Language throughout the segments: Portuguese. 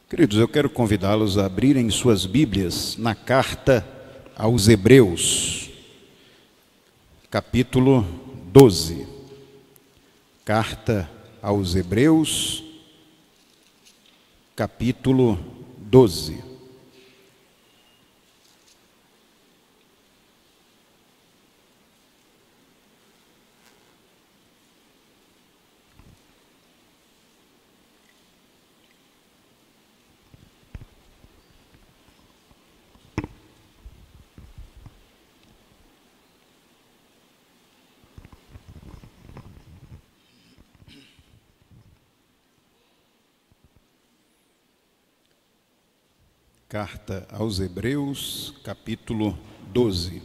Queridos, eu quero convidá-los a abrirem suas Bíblias na carta aos Hebreus, capítulo 12. Carta aos Hebreus, capítulo 12. Carta aos Hebreus, capítulo 12.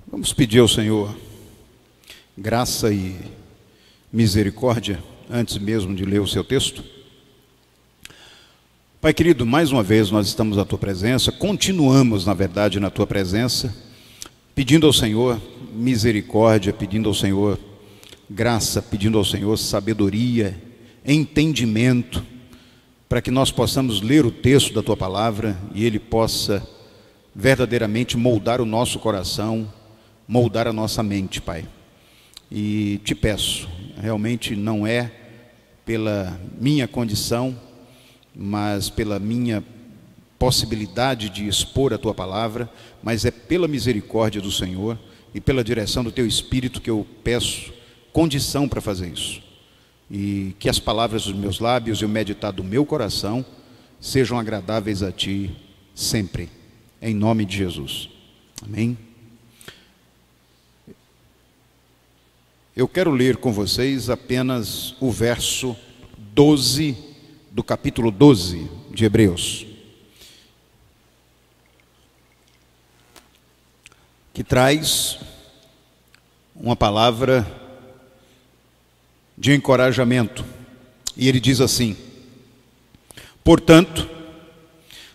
Vamos pedir ao Senhor graça e misericórdia antes mesmo de ler o seu texto. Pai querido, mais uma vez nós estamos na Tua presença, continuamos, na verdade, na Tua presença, pedindo ao Senhor misericórdia, pedindo ao Senhor graça, pedindo ao Senhor sabedoria, entendimento, para que nós possamos ler o texto da Tua palavra e Ele possa verdadeiramente moldar o nosso coração, moldar a nossa mente, Pai. E te peço, realmente não é pela minha condição, mas pela minha possibilidade de expor a Tua palavra, mas é pela misericórdia do Senhor e pela direção do Teu Espírito que eu peço condição para fazer isso. E que as palavras dos meus lábios e o meditar do meu coração sejam agradáveis a Ti sempre, em nome de Jesus. Amém? Eu quero ler com vocês apenas o verso 12 do capítulo 12 de Hebreus, que traz uma palavra de encorajamento, e ele diz assim: portanto,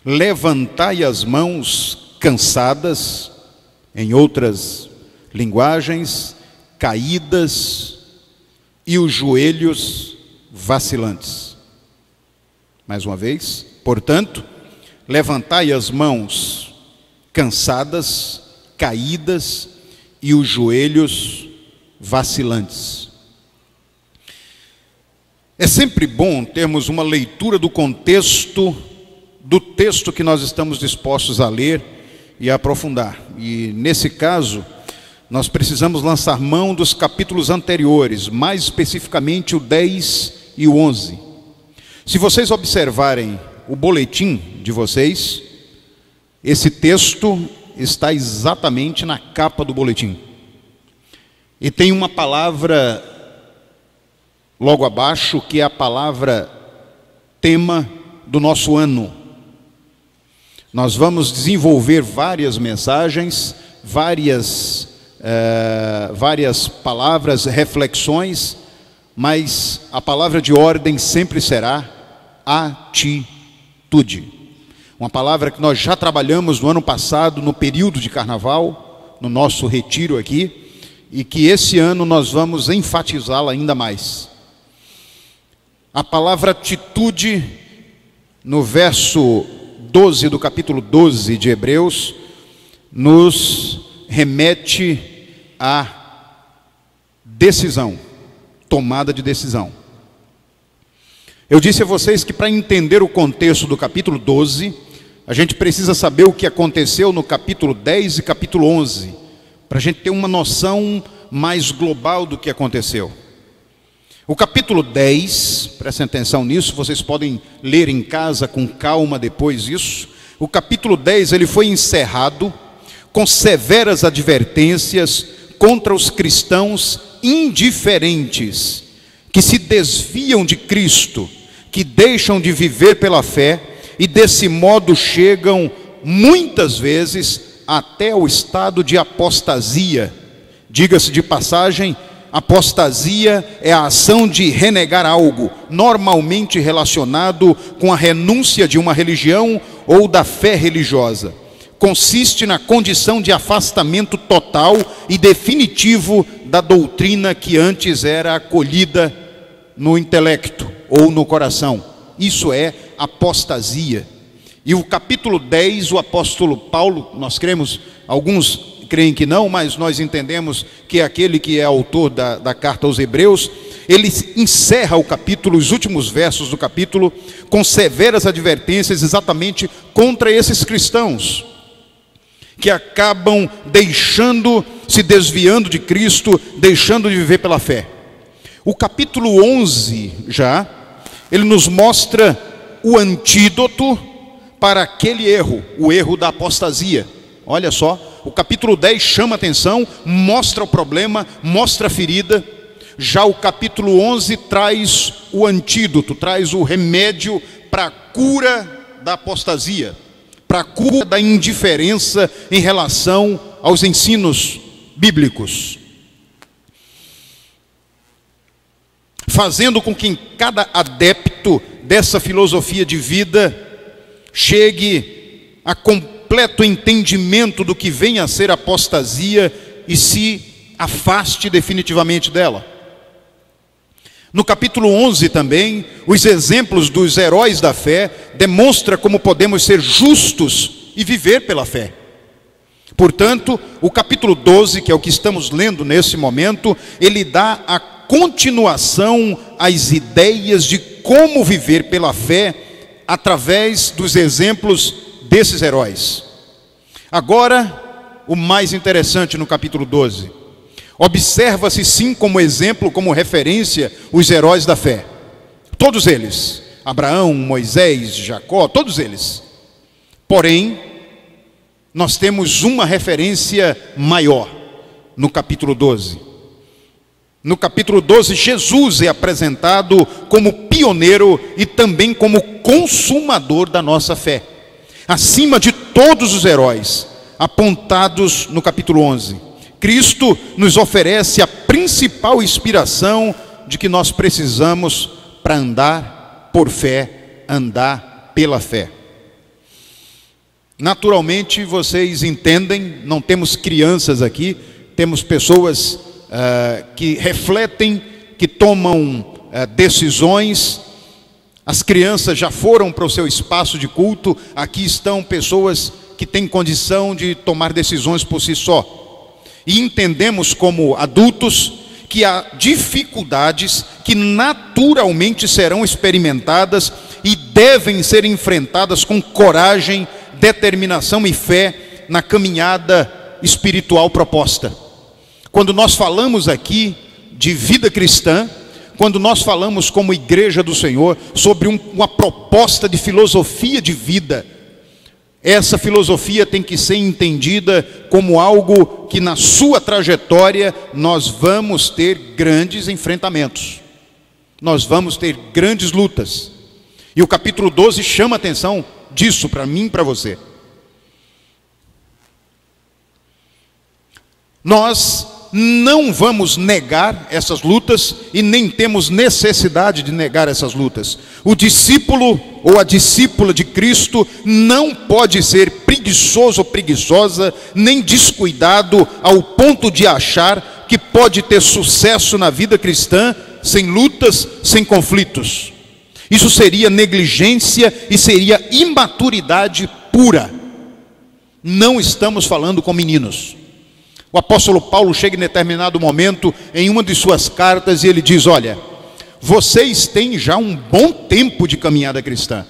levantai as mãos cansadas, em outras linguagens, caídas, e os joelhos vacilantes. Mais uma vez, portanto, levantai as mãos cansadas, caídas e os joelhos vacilantes. É sempre bom termos uma leitura do contexto do texto que nós estamos dispostos a ler e a aprofundar. E nesse caso, nós precisamos lançar mão dos capítulos anteriores, mais especificamente o 10 e o 11. Se vocês observarem o boletim de vocês, esse texto está exatamente na capa do boletim. E tem uma palavra logo abaixo, que é a palavra tema do nosso ano. Nós vamos desenvolver várias mensagens, várias palavras, reflexões, mas a palavra de ordem sempre será atitude. Uma palavra que nós já trabalhamos no ano passado, no período de carnaval, no nosso retiro aqui, e que esse ano nós vamos enfatizá-la ainda mais. A palavra atitude, no verso 12 do capítulo 12 de Hebreus, nos remete à decisão, tomada de decisão. Eu disse a vocês que para entender o contexto do capítulo 12, a gente precisa saber o que aconteceu no capítulo 10 e capítulo 11, para a gente ter uma noção mais global do que aconteceu. O capítulo 10, prestem atenção nisso, vocês podem ler em casa com calma depois isso. O capítulo 10, ele foi encerrado com severas advertências contra os cristãos indiferentes, que se desviam de Cristo, que deixam de viver pela fé e desse modo chegam muitas vezes até o estado de apostasia. Diga-se de passagem, apostasia é a ação de renegar algo, normalmente relacionado com a renúncia de uma religião ou da fé religiosa. Consiste na condição de afastamento total e definitivo da doutrina que antes era acolhida no intelecto ou no coração. Isso é apostasia. E o capítulo 10, o apóstolo Paulo, nós cremos, alguns creem que não, mas nós entendemos que é aquele que é autor da carta aos Hebreus, ele encerra o capítulo, os últimos versos do capítulo, com severas advertências exatamente contra esses cristãos que acabam se desviando de Cristo, deixando de viver pela fé. O capítulo 11 já, ele nos mostra o antídoto para aquele erro, o erro da apostasia. Olha só, o capítulo 10 chama atenção, mostra o problema, mostra a ferida. Já o capítulo 11 traz o antídoto, traz o remédio para a cura da apostasia, para a cura da indiferença em relação aos ensinos bíblicos, fazendo com que cada adepto dessa filosofia de vida chegue a completo entendimento do que vem a ser apostasia e se afaste definitivamente dela. No capítulo 11 também, os exemplos dos heróis da fé demonstram como podemos ser justos e viver pela fé. Portanto, o capítulo 12, que é o que estamos lendo nesse momento, ele dá a continuação às ideias de como viver pela fé através dos exemplos desses heróis. Agora, o mais interessante no capítulo 12. Observa-se sim como exemplo, como referência, os heróis da fé. Todos eles, Abraão, Moisés, Jacó, todos eles. Porém, nós temos uma referência maior no capítulo 12. No capítulo 12, Jesus é apresentado como pioneiro e também como consumador da nossa fé. Acima de todos os heróis apontados no capítulo 11. Cristo nos oferece a principal inspiração de que nós precisamos para andar por fé, andar pela fé. Naturalmente, vocês entendem, não temos crianças aqui, temos pessoas que refletem, que tomam decisões. As crianças já foram para o seu espaço de culto, aqui estão pessoas que têm condição de tomar decisões por si só. E entendemos como adultos que há dificuldades que naturalmente serão experimentadas e devem ser enfrentadas com coragem, determinação e fé na caminhada espiritual proposta. Quando nós falamos aqui de vida cristã, quando nós falamos como igreja do Senhor sobre uma proposta de filosofia de vida, essa filosofia tem que ser entendida como algo que na sua trajetória nós vamos ter grandes enfrentamentos. Nós vamos ter grandes lutas. E o capítulo 12 chama a atenção disso para mim e para você. Nós não vamos negar essas lutas e nem temos necessidade de negar essas lutas. O discípulo ou a discípula de Cristo não pode ser preguiçoso ou preguiçosa, nem descuidado ao ponto de achar que pode ter sucesso na vida cristã sem lutas, sem conflitos. Isso seria negligência e seria imaturidade pura. Não estamos falando com meninos. O apóstolo Paulo chega em determinado momento em uma de suas cartas e ele diz: olha, vocês têm já um bom tempo de caminhada cristã,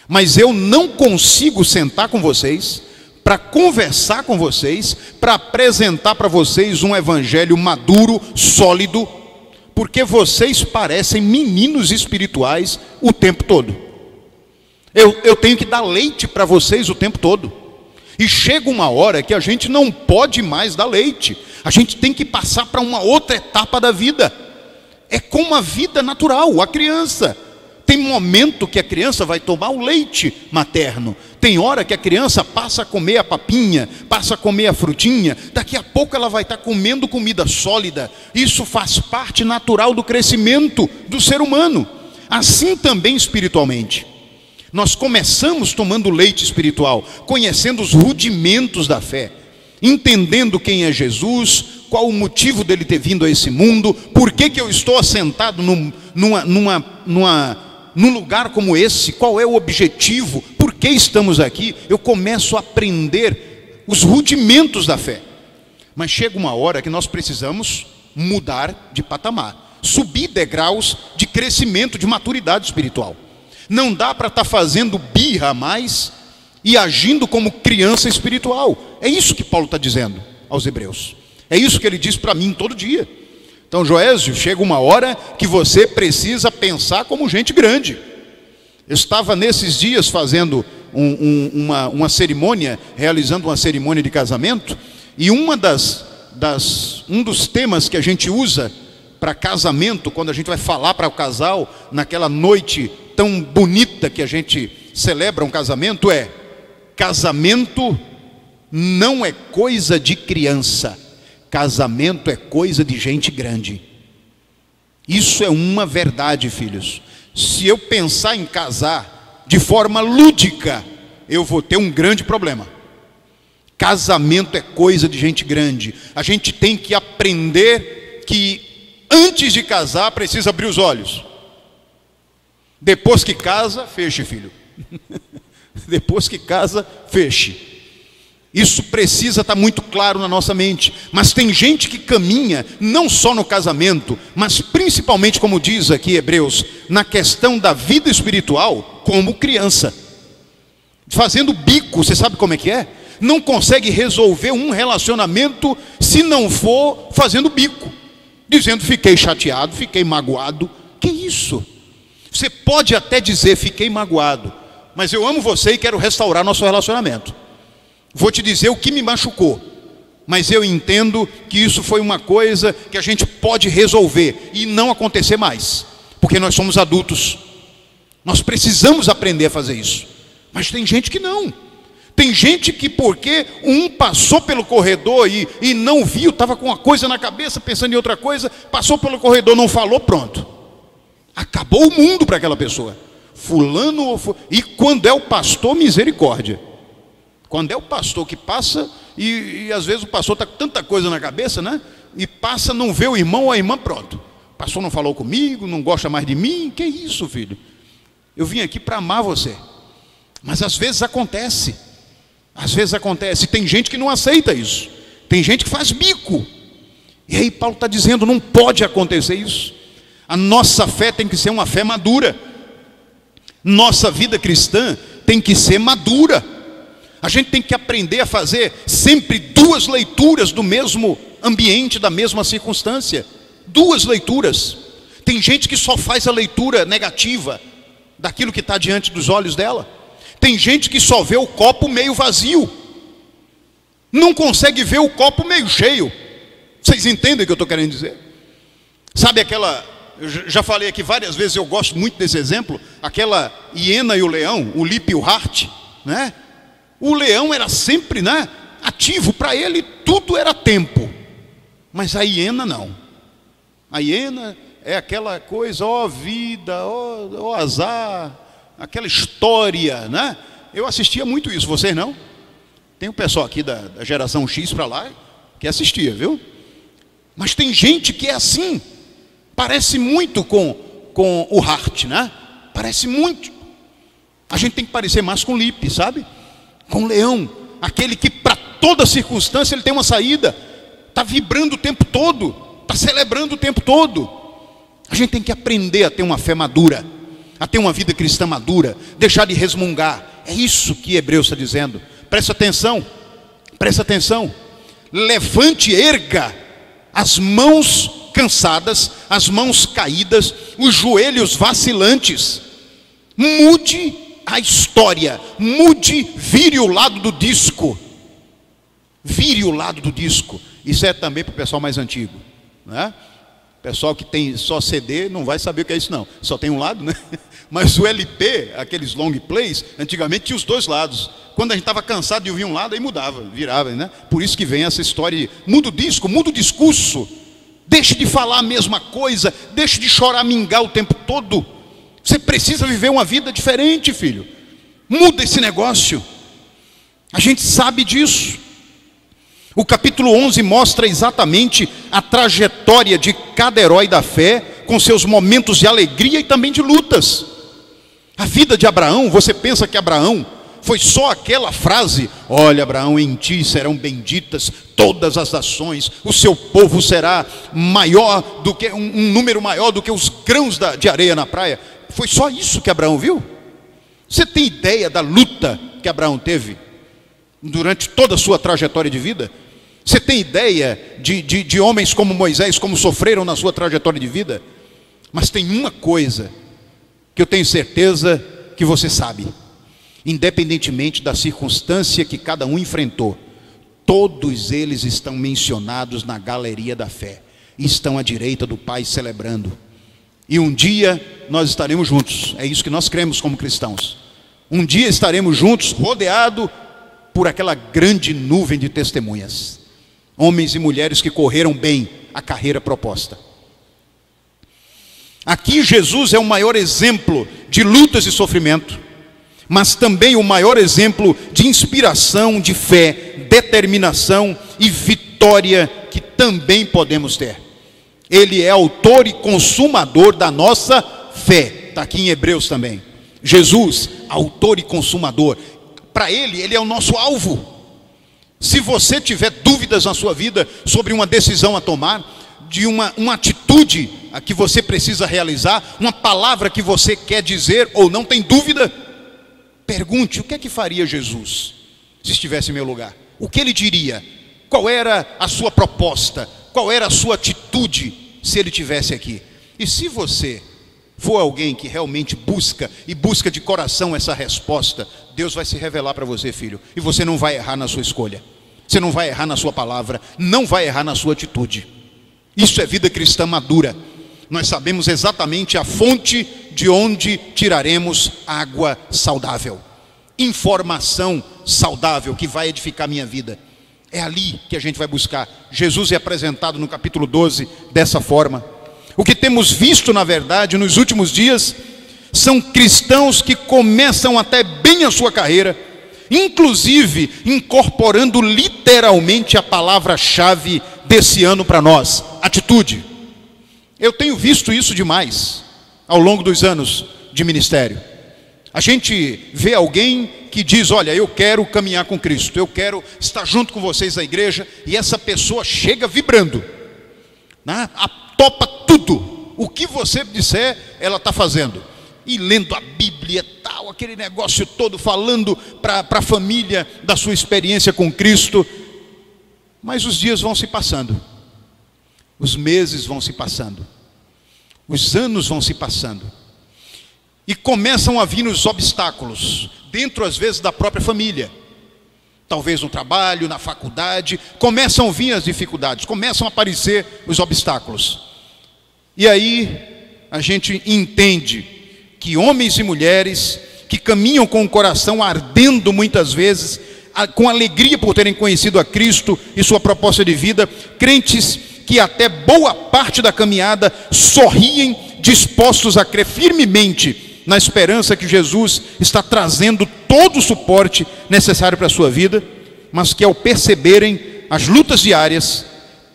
mas eu não consigo sentar com vocês para conversar com vocês, para apresentar para vocês um evangelho maduro, sólido, porque vocês parecem meninos espirituais o tempo todo. Eu tenho que dar leite para vocês o tempo todo. E chega uma hora que a gente não pode mais dar leite. A gente tem que passar para uma outra etapa da vida. É como a vida natural, a criança. Tem momento que a criança vai tomar o leite materno. Tem hora que a criança passa a comer a papinha, passa a comer a frutinha. Daqui a pouco ela vai estar comendo comida sólida. Isso faz parte natural do crescimento do ser humano. Assim também espiritualmente. Nós começamos tomando leite espiritual, conhecendo os rudimentos da fé, entendendo quem é Jesus, qual o motivo dele ter vindo a esse mundo, por que eu estou assentado num lugar como esse, qual é o objetivo, por que estamos aqui. Eu começo a aprender os rudimentos da fé. Mas chega uma hora que nós precisamos mudar de patamar, subir degraus de crescimento, de maturidade espiritual. Não dá para estar fazendo birra a mais e agindo como criança espiritual. É isso que Paulo está dizendo aos hebreus. É isso que ele diz para mim todo dia. Então, Joésio, chega uma hora que você precisa pensar como gente grande. Eu estava nesses dias fazendo uma cerimônia, realizando uma cerimônia de casamento, e um dos temas que a gente usa para casamento, quando a gente vai falar para o casal, naquela noite tão bonita que a gente celebra um casamento, é: casamento não é coisa de criança, casamento é coisa de gente grande. Isso é uma verdade, filhos. Se eu pensar em casar de forma lúdica, eu vou ter um grande problema. Casamento é coisa de gente grande. A gente tem que aprender que antes de casar precisa abrir os olhos. Depois que casa, feche, filho. Depois que casa, feche. Isso precisa estar muito claro na nossa mente. Mas tem gente que caminha não só no casamento, mas principalmente, como diz aqui Hebreus, na questão da vida espiritual, como criança, fazendo bico. Você sabe como é que é? Não consegue resolver um relacionamento se não for fazendo bico, dizendo: fiquei chateado, fiquei magoado. Que isso? Você pode até dizer: fiquei magoado, mas eu amo você e quero restaurar nosso relacionamento. Vou te dizer o que me machucou, mas eu entendo que isso foi uma coisa que a gente pode resolver e não acontecer mais, porque nós somos adultos. Nós precisamos aprender a fazer isso. Mas tem gente que não. Tem gente que, porque um passou pelo corredor e não viu, estava com uma coisa na cabeça, pensando em outra coisa, passou pelo corredor, não falou, pronto, acabou o mundo para aquela pessoa. Fulano, e quando é o pastor, misericórdia. Quando é o pastor que passa, e às vezes o pastor está com tanta coisa na cabeça, né? E passa, não vê o irmão ou a irmã, pronto. O pastor não falou comigo, não gosta mais de mim. Que isso, filho? Eu vim aqui para amar você. Mas às vezes acontece. Às vezes acontece. Tem gente que não aceita isso. Tem gente que faz bico. E aí Paulo está dizendo: não pode acontecer isso. A nossa fé tem que ser uma fé madura. Nossa vida cristã tem que ser madura. A gente tem que aprender a fazer sempre duas leituras do mesmo ambiente, da mesma circunstância. Duas leituras. Tem gente que só faz a leitura negativa daquilo que está diante dos olhos dela. Tem gente que só vê o copo meio vazio, não consegue ver o copo meio cheio. Vocês entendem o que eu estou querendo dizer? Sabe aquela... Eu já falei aqui várias vezes, eu gosto muito desse exemplo. Aquela hiena e o leão, o Lip e o Hart, né? O leão era sempre, né, ativo, para ele tudo era tempo. Mas a hiena não. A hiena é aquela coisa, ó vida, ó azar, aquela história, né? Eu assistia muito isso, vocês não? Tem um pessoal aqui da geração X para lá que assistia, viu? Mas tem gente que é assim, parece muito com o Hart, né? Parece muito. A gente tem que parecer mais com o Lip, sabe? Com o leão, aquele que para toda circunstância ele tem uma saída, está vibrando o tempo todo, está celebrando o tempo todo. A gente tem que aprender a ter uma fé madura, a ter uma vida cristã madura, deixar de resmungar. É isso que Hebreus está dizendo. Presta atenção, presta atenção. Levante, erga as mãos cansadas, as mãos caídas, os joelhos vacilantes. Mude a história, mude, vire o lado do disco. Vire o lado do disco. Isso é também para o pessoal mais antigo, né? Pessoal que tem só CD não vai saber o que é isso não. Só tem um lado, né? Mas o LP, aqueles long plays, antigamente tinha os dois lados. Quando a gente estava cansado de ouvir um lado, aí mudava, virava, né? Por isso que vem essa história de muda o disco, muda o discurso. Deixe de falar a mesma coisa, deixe de choramingar o tempo todo. Você precisa viver uma vida diferente, filho. Muda esse negócio. A gente sabe disso. O capítulo 11 mostra exatamente a trajetória de cada herói da fé, com seus momentos de alegria e também de lutas. A vida de Abraão, você pensa que Abraão foi só aquela frase: olha, Abraão, em ti serão benditas todas as nações, o seu povo será maior do que um número maior do que os grãos de areia na praia. Foi só isso que Abraão viu? Você tem ideia da luta que Abraão teve durante toda a sua trajetória de vida? Você tem ideia de homens como Moisés, como sofreram na sua trajetória de vida? Mas tem uma coisa que eu tenho certeza que você sabe: independentemente da circunstância que cada um enfrentou, todos eles estão mencionados na galeria da fé, e estão à direita do Pai celebrando. E um dia nós estaremos juntos, é isso que nós cremos como cristãos. Um dia estaremos juntos, rodeado por aquela grande nuvem de testemunhas, homens e mulheres que correram bem a carreira proposta. Aqui Jesus é o maior exemplo de lutas e sofrimento, mas também o maior exemplo de inspiração, de fé, determinação e vitória que também podemos ter. Ele é autor e consumador da nossa fé. Está aqui em Hebreus também. Jesus, autor e consumador. Para ele é o nosso alvo. Se você tiver dúvidas na sua vida sobre uma decisão a tomar, de uma atitude a que você precisa realizar, uma palavra que você quer dizer ou não tem dúvida, pergunte: o que é que faria Jesus se estivesse em meu lugar? O que ele diria? Qual era a sua proposta? Qual era a sua atitude se ele estivesse aqui? E se você for alguém que realmente busca de coração essa resposta, Deus vai se revelar para você, filho, e você não vai errar na sua escolha, você não vai errar na sua palavra, não vai errar na sua atitude. Isso é vida cristã madura. Nós sabemos exatamente a fonte de onde tiraremos água saudável, informação saudável que vai edificar minha vida. É ali que a gente vai buscar. Jesus é apresentado no capítulo 12 dessa forma. O que temos visto, na verdade, nos últimos dias, são cristãos que começam até bem a sua carreira, inclusive incorporando literalmente a palavra-chave desse ano para nós: atitude. Eu tenho visto isso demais ao longo dos anos de ministério. A gente vê alguém que diz: olha, eu quero caminhar com Cristo, eu quero estar junto com vocês na igreja, e essa pessoa chega vibrando, né? Topa tudo, o que você disser ela está fazendo, e lendo a Bíblia, tal, aquele negócio todo, falando para a família da sua experiência com Cristo. Mas os dias vão se passando, os meses vão se passando, os anos vão se passando, e começam a vir os obstáculos, dentro às vezes da própria família, talvez no trabalho, na faculdade, começam a vir as dificuldades, começam a aparecer os obstáculos. E aí a gente entende que homens e mulheres que caminham com o coração ardendo muitas vezes, com alegria por terem conhecido a Cristo e sua proposta de vida, crentes que até boa parte da caminhada sorriem, dispostos a crer firmemente na esperança que Jesus está trazendo todo o suporte necessário para a sua vida, mas que ao perceberem as lutas diárias,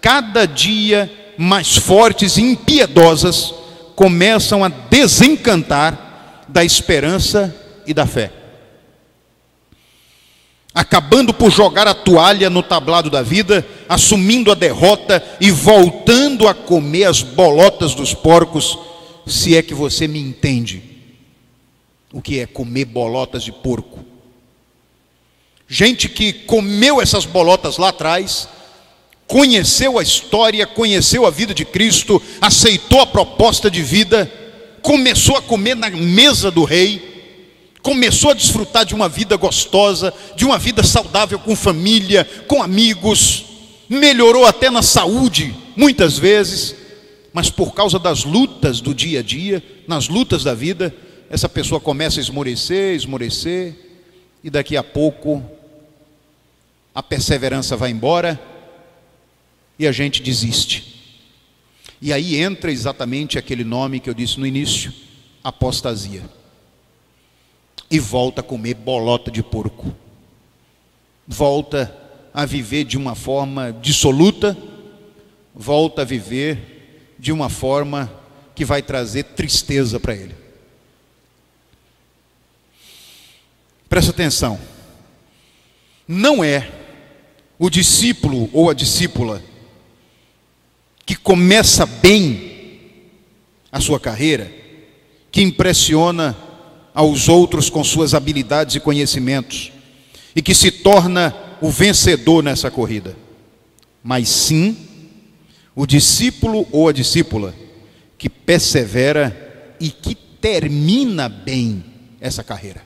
cada dia mais fortes e impiedosas, começam a desencantar da esperança e da fé, acabando por jogar a toalha no tablado da vida, assumindo a derrota e voltando a comer as bolotas dos porcos, se é que você me entende o que é comer bolotas de porco. Gente que comeu essas bolotas lá atrás, conheceu a história, conheceu a vida de Cristo, aceitou a proposta de vida, começou a comer na mesa do rei, começou a desfrutar de uma vida gostosa, de uma vida saudável com família, com amigos, melhorou até na saúde, muitas vezes, mas por causa das lutas do dia a dia, nas lutas da vida, essa pessoa começa a esmorecer, e daqui a pouco a perseverança vai embora e a gente desiste. E aí entra exatamente aquele nome que eu disse no início: apostasia. e volta a comer bolota de porco. Volta a viver de uma forma dissoluta, volta a viver de uma forma que vai trazer tristeza para ele. Presta atenção, não é o discípulo ou a discípula que começa bem a sua carreira, que impressiona aos outros com suas habilidades e conhecimentos, e que se torna o vencedor nessa corrida, mas sim o discípulo ou a discípula que persevera e que termina bem essa carreira.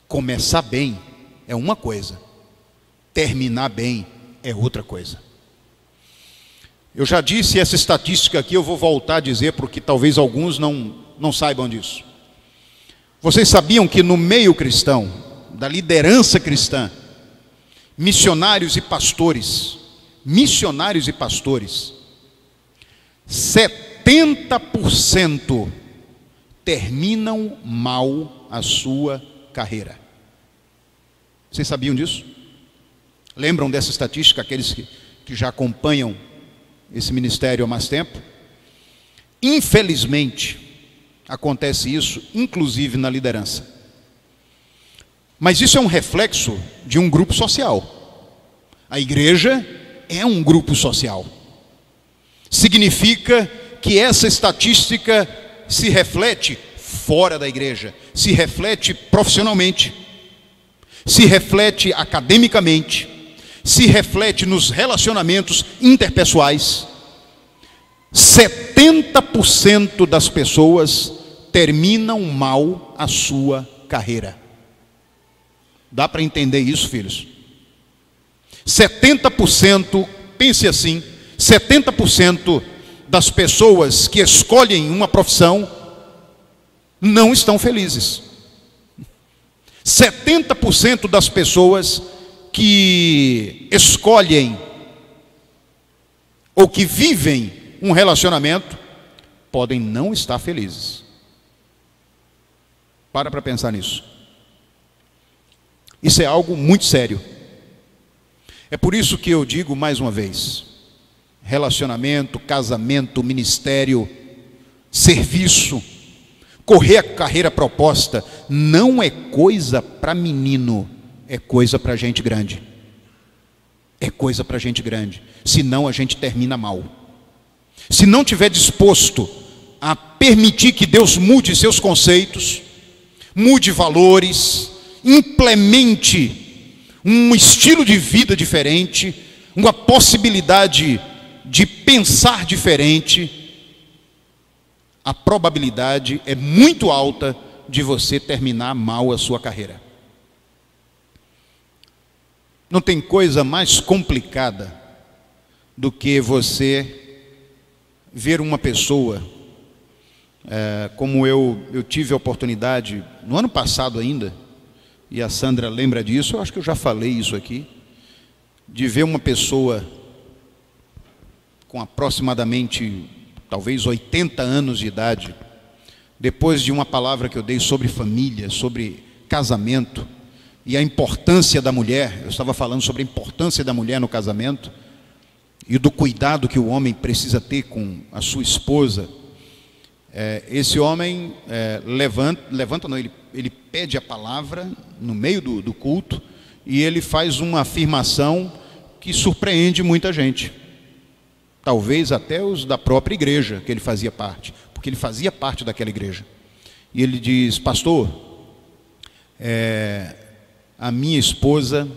Começar bem é uma coisa, terminar bem é outra coisa. Eu já disse essa estatística aqui, eu vou voltar a dizer porque talvez alguns não saibam disso. Vocês sabiam que no meio cristão, da liderança cristã, missionários e pastores, 70% terminam mal a sua carreira. Vocês sabiam disso? Lembram dessa estatística, aqueles que já acompanham esse ministério há mais tempo? Infelizmente, acontece isso, inclusive na liderança. Mas isso é um reflexo de um grupo social. A igreja é um grupo social. Significa que essa estatística se reflete fora da igreja, se reflete profissionalmente, se reflete academicamente, se reflete nos relacionamentos interpessoais. 70% das pessoas terminam mal a sua carreira. Dá para entender isso, filhos? 70%, pense assim, 70% das pessoas que escolhem uma profissão não estão felizes. 70% das pessoas que escolhem ou que vivem um relacionamento podem não estar felizes. Para pensar nisso. Isso é algo muito sério. É por isso que eu digo mais uma vez: relacionamento, casamento, ministério, serviço, correr a carreira proposta, não é coisa para menino, é coisa para gente grande. É coisa para gente grande. Senão a gente termina mal. Se não tiver disposto a permitir que Deus mude seus conceitos, mude valores, implemente um estilo de vida diferente, uma possibilidade de pensar diferente, a probabilidade é muito alta de você terminar mal a sua carreira. Não tem coisa mais complicada do que você ver uma pessoa, como eu tive a oportunidade, no ano passado ainda, e a Sandra lembra disso, eu acho que eu já falei isso aqui, de ver uma pessoa com aproximadamente, talvez 80 anos de idade, depois de uma palavra que eu dei sobre família, sobre casamento, e a importância da mulher, eu estava falando sobre a importância da mulher no casamento, e do cuidado que o homem precisa ter com a sua esposa. Esse homem levanta não, ele pede a palavra no meio do culto, e ele faz uma afirmação que surpreende muita gente. Talvez até os da própria igreja que ele fazia parte, porque ele fazia parte daquela igreja. E ele diz: pastor, a minha esposa,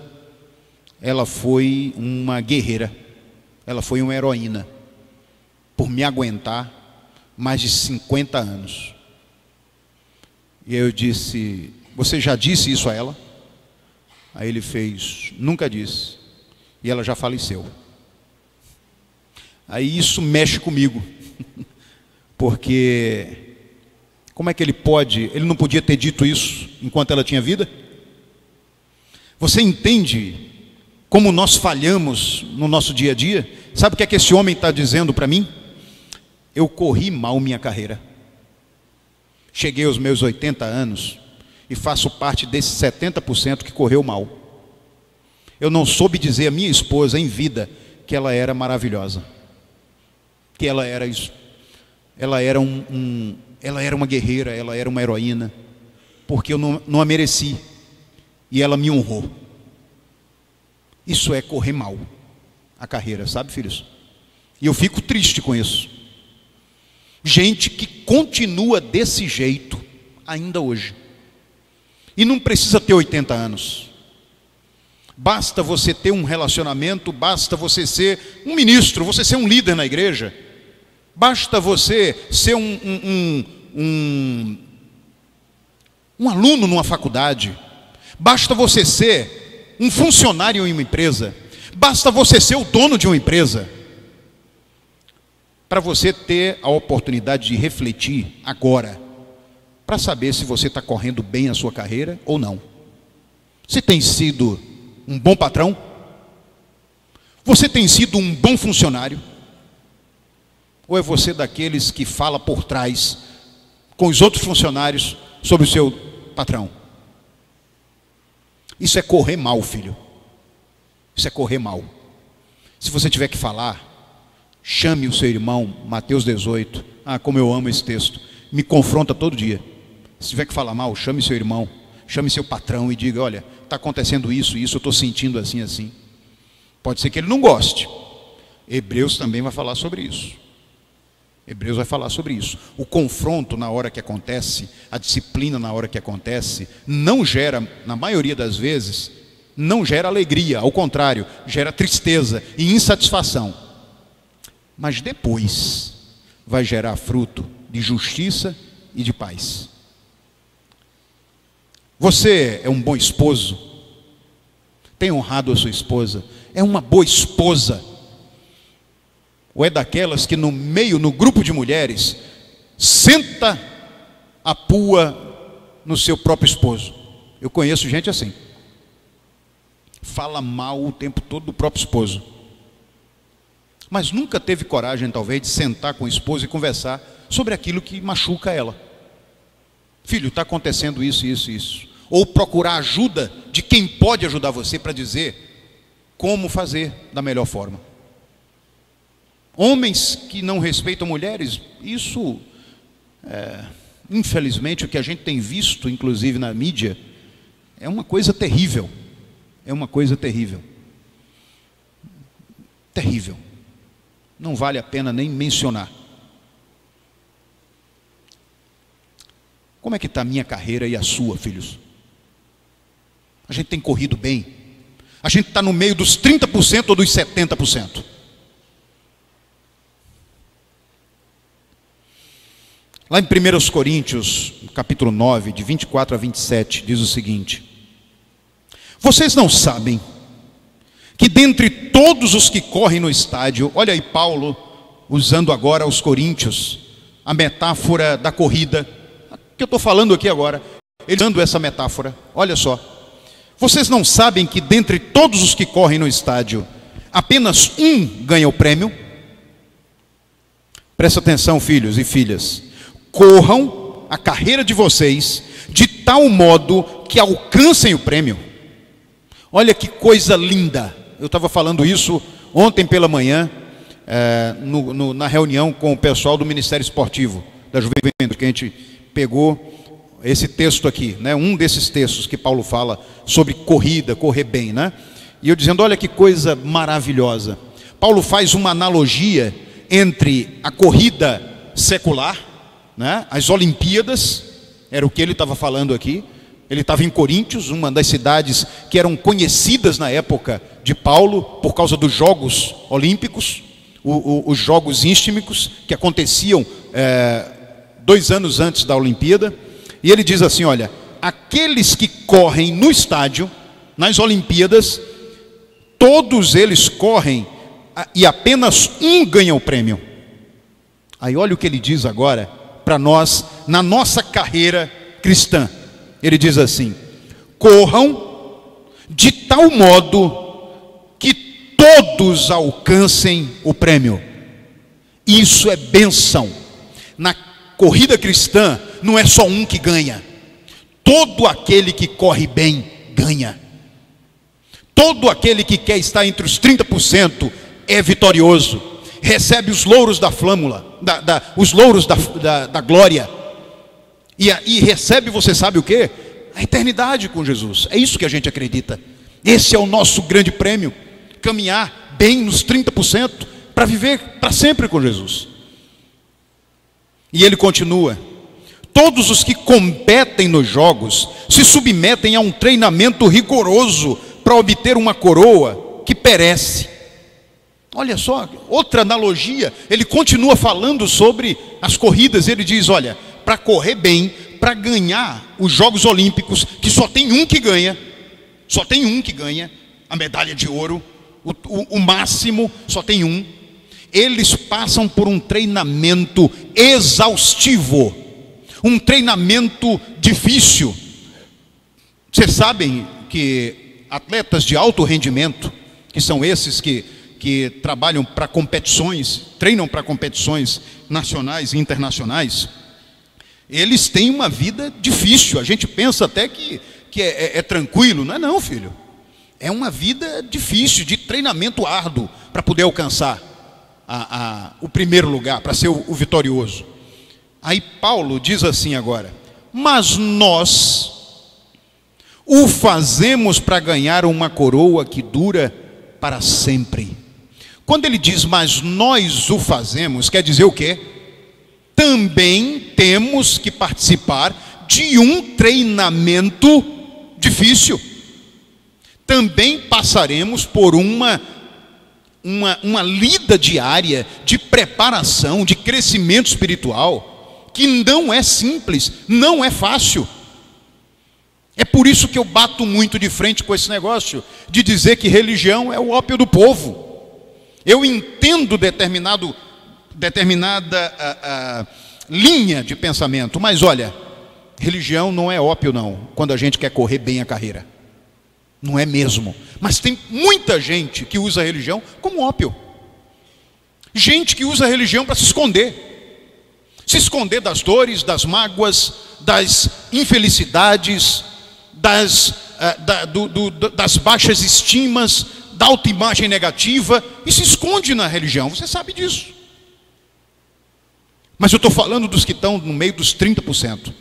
ela foi uma guerreira, ela foi uma heroína, por me aguentar mais de 50 anos. E eu disse: você já disse isso a ela? Aí ele fez: nunca disse. E ela já faleceu. Aí isso mexe comigo, porque como é que ele não podia ter dito isso enquanto ela tinha vida? Você entende como nós falhamos no nosso dia a dia? Sabe o que é que esse homem está dizendo para mim? Eu corri mal minha carreira. Cheguei aos meus 80 anos e faço parte desses 70% que correu mal. Eu não soube dizer à minha esposa em vida que ela era maravilhosa, que ela era isso. Ela era uma guerreira, ela era uma heroína, porque eu não a mereci e ela me honrou. Isso é correr mal a carreira, sabe, filhos? E eu fico triste com isso. Gente que continua desse jeito ainda hoje. E não precisa ter 80 anos. Basta você ter um relacionamento, basta você ser um ministro, você ser um líder na igreja. Basta você ser um aluno numa faculdade. Basta você ser um funcionário em uma empresa. Basta você ser o dono de uma empresa. Para você ter a oportunidade de refletir agora, para saber se você está correndo bem a sua carreira ou não. Você tem sido um bom patrão? Você tem sido um bom funcionário? Ou é você daqueles que fala por trás com os outros funcionários sobre o seu patrão? Isso é correr mal, filho. Isso é correr mal. Se você tiver que falar, chame o seu irmão, Mateus 18. Ah, como eu amo esse texto. Me confronta todo dia. Se tiver que falar mal, chame seu irmão, chame seu patrão e diga: olha, está acontecendo isso, eu estou sentindo assim, assim. Pode ser que ele não goste. Hebreus também vai falar sobre isso. Hebreus vai falar sobre isso. O confronto na hora que acontece, a disciplina na hora que acontece, não gera, na maioria das vezes, não gera alegria, ao contrário, gera tristeza e insatisfação. Mas depois vai gerar fruto de justiça e de paz. Você é um bom esposo? Tem honrado a sua esposa? É uma boa esposa? Ou é daquelas que no grupo de mulheres, senta a pua no seu próprio esposo? Eu conheço gente assim. Fala mal o tempo todo do próprio esposo. Mas nunca teve coragem, talvez, de sentar com o esposo e conversar sobre aquilo que machuca ela. Filho, está acontecendo isso, isso, isso. Ou procurar ajuda de quem pode ajudar você para dizer como fazer da melhor forma. Homens que não respeitam mulheres, isso, infelizmente, o que a gente tem visto, inclusive na mídia, é uma coisa terrível. É uma coisa terrível. Terrível. Não vale a pena nem mencionar. Como é que está a minha carreira e a sua, filhos? A gente tem corrido bem? A gente está no meio dos 30% ou dos 70%? Lá em 1 Coríntios, capítulo 9, de 24 a 27, diz o seguinte: vocês não sabem que dentre todos os que correm no estádio, olha aí Paulo, usando agora aos coríntios, a metáfora da corrida, que eu estou falando aqui agora, ele usando essa metáfora, olha só. Vocês não sabem que dentre todos os que correm no estádio, apenas um ganha o prêmio? Presta atenção, filhos e filhas. Corram a carreira de vocês de tal modo que alcancem o prêmio. Olha que coisa linda. Eu estava falando isso ontem pela manhã, na reunião com o pessoal do Ministério Esportivo da Juventude, que a gente pegou esse texto aqui, né? Um desses textos que Paulo fala sobre corrida, correr bem, né? E eu dizendo, olha que coisa maravilhosa. Paulo faz uma analogia entre a corrida secular, né? As Olimpíadas, era o que ele estava falando aqui. Ele estava em Coríntios, uma das cidades que eram conhecidas na época de Paulo, por causa dos Jogos Olímpicos, os Jogos Istmicos, que aconteciam 2 anos antes da Olimpíada. E ele diz assim, olha, aqueles que correm no estádio, nas Olimpíadas, todos eles correm e apenas um ganha o prêmio. Aí olha o que ele diz agora para nós, na nossa carreira cristã. Ele diz assim: corram de tal modo que todos alcancem o prêmio. Isso é bênção. Na corrida cristã, não é só um que ganha. Todo aquele que corre bem, ganha. Todo aquele que quer estar entre os 30% é vitorioso. Recebe os louros da flâmula, os louros da glória. E recebe, você sabe o quê? A eternidade com Jesus. É isso que a gente acredita. Esse é o nosso grande prêmio. Caminhar bem nos 30% para viver para sempre com Jesus. E ele continua: todos os que competem nos jogos se submetem a um treinamento rigoroso para obter uma coroa que perece. Olha só, outra analogia. Ele continua falando sobre as corridas. Ele diz: olha, para correr bem, para ganhar os Jogos Olímpicos, que só tem um que ganha, a medalha de ouro, o máximo, só tem um. Eles passam por um treinamento exaustivo, um treinamento difícil. Vocês sabem que atletas de alto rendimento, que são esses que trabalham para competições, treinam para competições nacionais e internacionais, eles têm uma vida difícil. A gente pensa até que é tranquilo. Não é não, filho. É uma vida difícil, de treinamento árduo, para poder alcançar o primeiro lugar, para ser o vitorioso. Aí Paulo diz assim agora: mas nós o fazemos para ganhar uma coroa que dura para sempre. Quando ele diz mas nós o fazemos, quer dizer o quê? Também temos que participar de um treinamento difícil. Também passaremos por uma lida diária de preparação, de crescimento espiritual, que não é simples, não é fácil. É por isso que eu bato muito de frente com esse negócio de dizer que religião é o ópio do povo. Eu entendo determinada linha de pensamento, mas olha, religião não é ópio não, quando a gente quer correr bem a carreira. Não é mesmo. Mas tem muita gente que usa a religião como ópio. Gente que usa a religião para se esconder. Se esconder das dores, das mágoas, das infelicidades, das baixas estimas, da autoimagem negativa, e se esconde na religião. Você sabe disso. Mas eu estou falando dos que estão no meio dos 30%,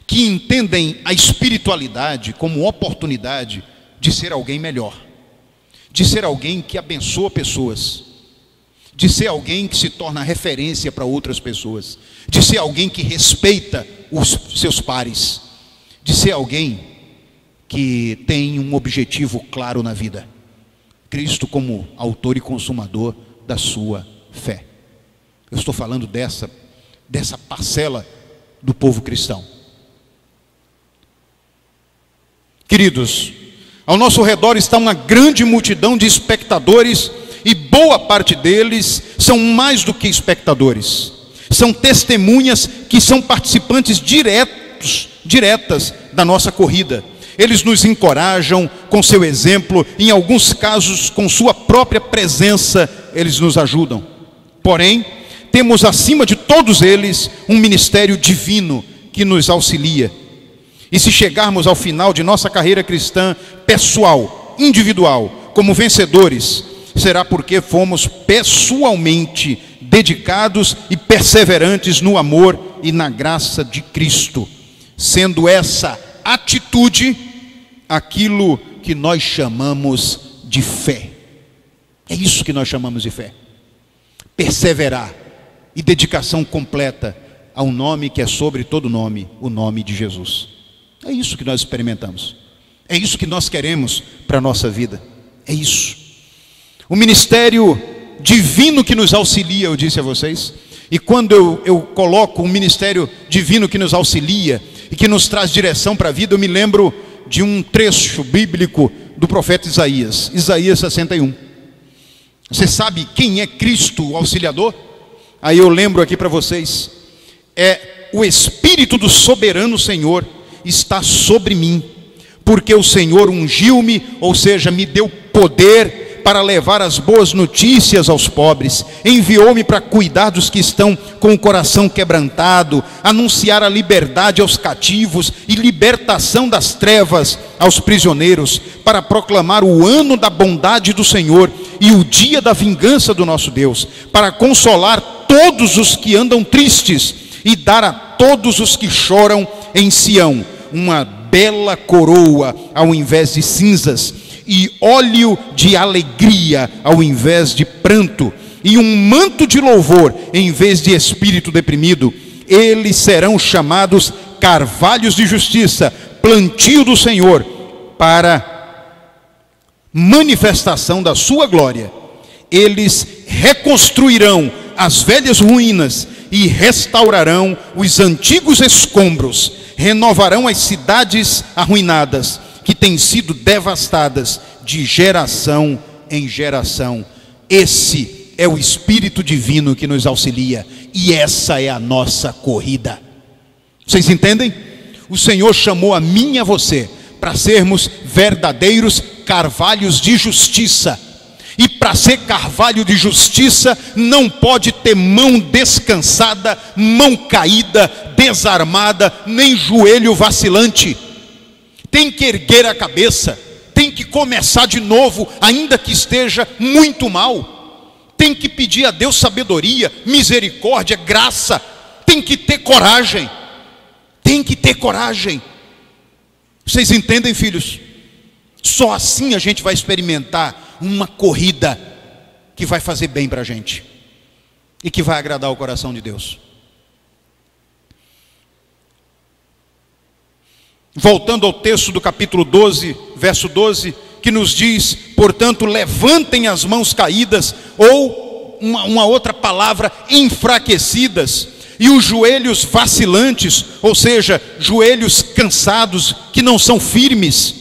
que entendem a espiritualidade como oportunidade de ser alguém melhor, de ser alguém que abençoa pessoas, de ser alguém que se torna referência para outras pessoas, de ser alguém que respeita os seus pares, de ser alguém que tem um objetivo claro na vida: Cristo como autor e consumador da sua fé. Eu estou falando dessa parcela do povo cristão. Queridos, ao nosso redor está uma grande multidão de espectadores, e boa parte deles são mais do que espectadores. São testemunhas que são participantes diretas da nossa corrida. Eles nos encorajam com seu exemplo, em alguns casos com sua própria presença, eles nos ajudam. Porém, temos acima de todos eles um ministério divino que nos auxilia. E se chegarmos ao final de nossa carreira cristã, pessoal, individual, como vencedores, será porque fomos pessoalmente dedicados e perseverantes no amor e na graça de Cristo, sendo essa atitude aquilo que nós chamamos de fé. É isso que nós chamamos de fé. Perseverar e dedicação completa ao nome que é sobre todo nome, o nome de Jesus. É isso que nós experimentamos. É isso que nós queremos para a nossa vida. É isso. O ministério divino que nos auxilia, eu disse a vocês. E quando eu coloco um ministério divino que nos auxilia e que nos traz direção para a vida, eu me lembro de um trecho bíblico do profeta Isaías, Isaías 61. Você sabe quem é Cristo, o auxiliador? Aí eu lembro aqui para vocês: é o Espírito do soberano Senhor está sobre mim, porque o Senhor ungiu-me, ou seja, me deu poder para levar as boas notícias aos pobres. Enviou-me para cuidar dos que estão com o coração quebrantado, anunciar a liberdade aos cativos e libertação das trevas aos prisioneiros, para proclamar o ano da bondade do Senhor e o dia da vingança do nosso Deus, para consolar todos os que andam tristes e dar a todos os que choram em Sião uma bela coroa ao invés de cinzas, e óleo de alegria ao invés de pranto, e um manto de louvor em vez de espírito deprimido. Eles serão chamados carvalhos de justiça, plantio do Senhor, para manifestação da sua glória. Eles reconstruirão as velhas ruínas e restaurarão os antigos escombros, renovarão as cidades arruinadas, que têm sido devastadas de geração em geração. Esse é o Espírito Divino que nos auxilia, e essa é a nossa corrida. Vocês entendem? O Senhor chamou a mim e a você para sermos verdadeiros carvalhos de justiça. E para ser carvalho de justiça, não pode ter mão descansada, mão caída, desarmada, nem joelho vacilante. Tem que erguer a cabeça, tem que começar de novo, ainda que esteja muito mal. Tem que pedir a Deus sabedoria, misericórdia, graça. Tem que ter coragem. Tem que ter coragem. Vocês entendem, filhos? Só assim a gente vai experimentar uma corrida que vai fazer bem para a gente e que vai agradar o coração de Deus. Voltando ao texto do capítulo 12, verso 12, que nos diz: portanto, levantem as mãos caídas, ou uma outra palavra, enfraquecidas, e os joelhos vacilantes, ou seja, joelhos cansados, que não são firmes.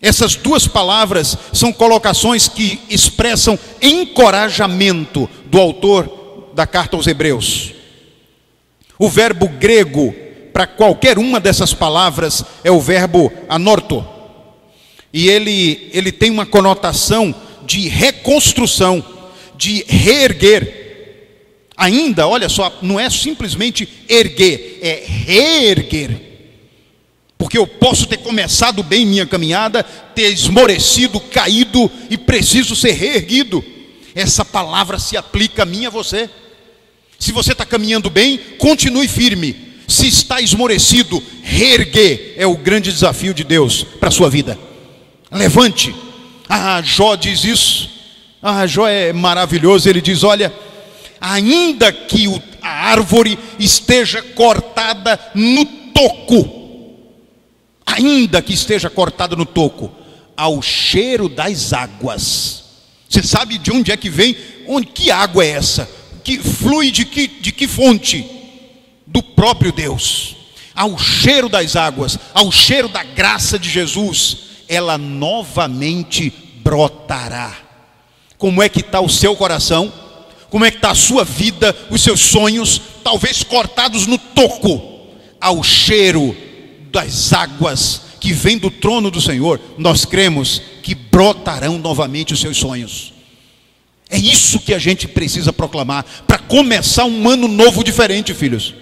Essas duas palavras são colocações que expressam encorajamento do autor da carta aos Hebreus. O verbo grego para qualquer uma dessas palavras é o verbo anorto, e ele tem uma conotação de reconstrução, de reerguer. Ainda, olha só, não é simplesmente erguer, é reerguer. Porque eu posso ter começado bem minha caminhada, ter esmorecido, caído e preciso ser reerguido. Essa palavra se aplica a mim e a você. Se você está caminhando bem, continue firme. Se está esmorecido, reerguer é o grande desafio de Deus para a sua vida. Levante. Jó diz isso. Jó é maravilhoso. Ele diz: olha, ainda que a árvore esteja cortada no toco, ainda que esteja cortada no toco, ao cheiro das águas. Você sabe de onde é que vem? Que água é essa? Que flui de que fonte? Do próprio Deus. Ao cheiro das águas, ao cheiro da graça de Jesus, ela novamente brotará. Como é que está o seu coração? Como é que está a sua vida, os seus sonhos, talvez cortados no toco? Ao cheiro das águas que vem do trono do Senhor, nós cremos que brotarão novamente os seus sonhos. É isso que a gente precisa proclamar para começar um ano novo diferente, filhos.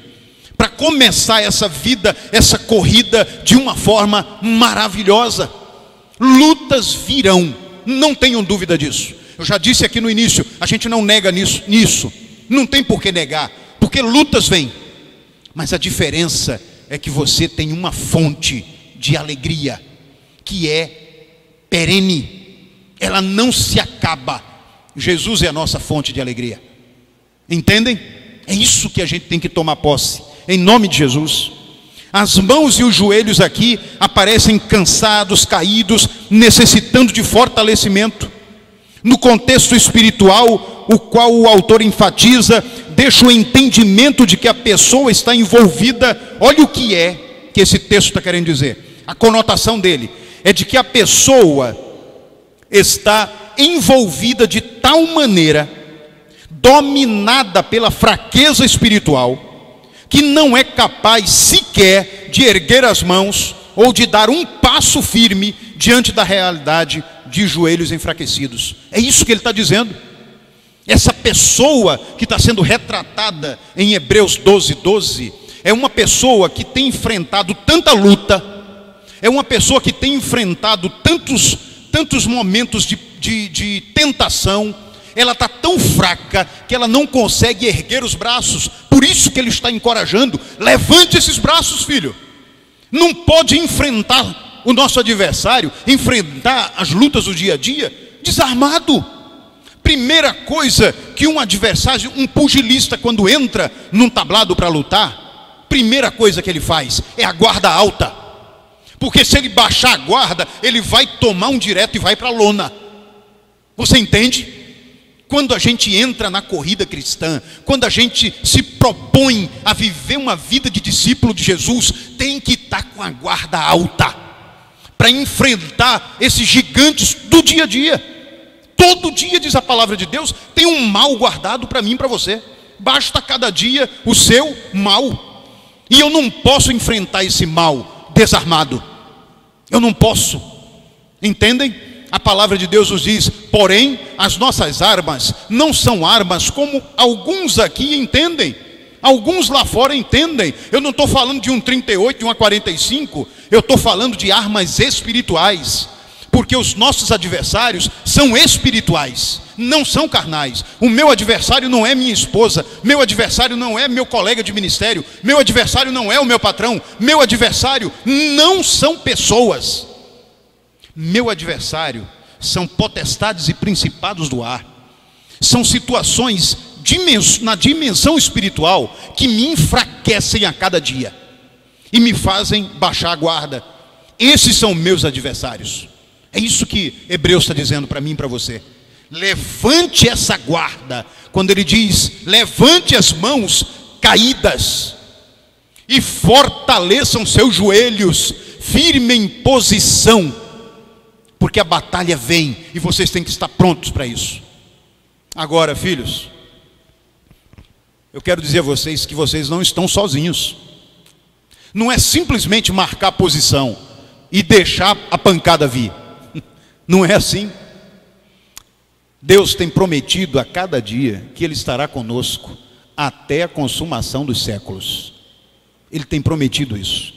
Para começar essa vida, essa corrida de uma forma maravilhosa. Lutas virão, não tenham dúvida disso. Eu já disse aqui no início, a gente não nega nisso. Não tem por que negar, porque lutas vêm. Mas a diferença é que você tem uma fonte de alegria, que é perene, ela não se acaba. Jesus é a nossa fonte de alegria. Entendem? É isso que a gente tem que tomar posse, em nome de Jesus. As mãos e os joelhos aqui aparecem cansados, caídos, necessitando de fortalecimento. No contexto espiritual, o qual o autor enfatiza, deixa o entendimento de que a pessoa está envolvida. Olha o que esse texto está querendo dizer. A conotação dele é de que a pessoa está envolvida de tal maneira, dominada pela fraqueza espiritual, que não é capaz sequer de erguer as mãos ou de dar um passo firme diante da realidade de joelhos enfraquecidos. É isso que ele está dizendo. Essa pessoa que está sendo retratada em Hebreus 12:12 é uma pessoa que tem enfrentado tanta luta, é uma pessoa que tem enfrentado tantos momentos de tentação. Ela está tão fraca que ela não consegue erguer os braços. Por isso que ele está encorajando: levante esses braços, filho. Não pode enfrentar o nosso adversário, enfrentar as lutas do dia a dia desarmado. Primeira coisa que um adversário, um pugilista, quando entra num tablado para lutar, primeira coisa que ele faz é a guarda alta. Porque se ele baixar a guarda, ele vai tomar um direto e vai para a lona. Você entende? Quando a gente entra na corrida cristã, quando a gente se propõe a viver uma vida de discípulo de Jesus, tem que estar com a guarda alta, para enfrentar esses gigantes do dia a dia. Todo dia, diz a palavra de Deus, tem um mal guardado para mim e para você. Basta cada dia o seu mal. E eu não posso enfrentar esse mal desarmado. Eu não posso. Entendem? A palavra de Deus nos diz: porém, as nossas armas não são armas como alguns aqui entendem. Alguns lá fora entendem. Eu não estou falando de um 38, de uma 45. Eu estou falando de armas espirituais. Porque os nossos adversários são espirituais, não são carnais. O meu adversário não é minha esposa. Meu adversário não é meu colega de ministério. Meu adversário não é o meu patrão. Meu adversário não são pessoas. Meu adversário são potestades e principados do ar. São situações na dimensão espiritual que me enfraquecem a cada dia e me fazem baixar a guarda. Esses são meus adversários. É isso que Hebreus está dizendo para mim e para você. Levante essa guarda. Quando ele diz: levante as mãos caídas e fortaleçam seus joelhos, firmem posição, porque a batalha vem e vocês têm que estar prontos para isso. Agora, filhos, eu quero dizer a vocês que vocês não estão sozinhos. Não é simplesmente marcar posição e deixar a pancada vir. Não é assim. Deus tem prometido a cada dia que Ele estará conosco até a consumação dos séculos. Ele tem prometido isso.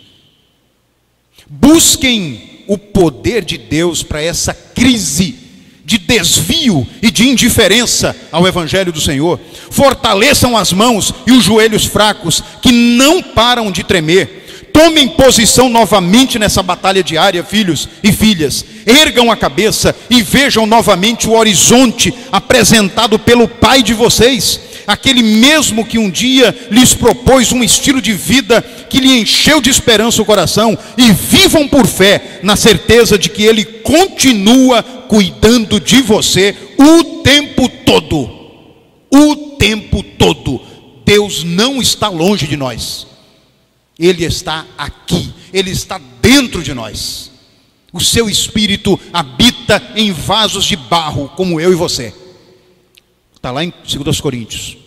Busquem o poder de Deus para essa crise de desvio e de indiferença ao Evangelho do Senhor. Fortaleçam as mãos e os joelhos fracos, que não param de tremer. Tomem posição novamente nessa batalha diária, filhos e filhas. Ergam a cabeça e vejam novamente o horizonte apresentado pelo Pai de vocês, aquele mesmo que um dia lhes propôs um estilo de vida que lhe encheu de esperança o coração. E vivam por fé, na certeza de que Ele continua cuidando de você o tempo todo. O tempo todo. Deus não está longe de nós. Ele está aqui, Ele está dentro de nós. O seu Espírito habita em vasos de barro, como eu e você. Está lá em 2 Coríntios.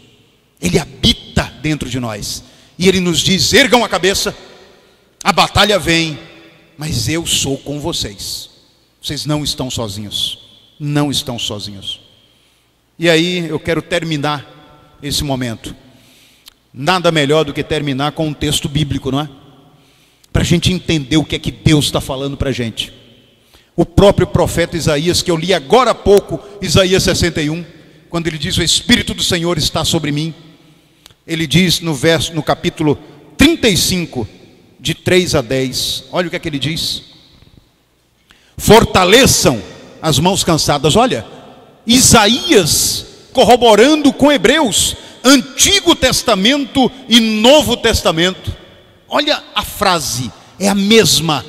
Ele habita dentro de nós. E Ele nos diz: ergam a cabeça, a batalha vem, mas eu sou com vocês. Vocês não estão sozinhos. Não estão sozinhos. E aí eu quero terminar esse momento. Nada melhor do que terminar com um texto bíblico, não é? Para a gente entender o que é que Deus está falando para a gente. O próprio profeta Isaías, que eu li agora há pouco, Isaías 61, quando ele diz: o Espírito do Senhor está sobre mim. Ele diz no capítulo 35, de 3 a 10, olha o que é que ele diz: fortaleçam as mãos cansadas. Olha, Isaías corroborando com Hebreus, Antigo Testamento e Novo Testamento. Olha a frase, é a mesma.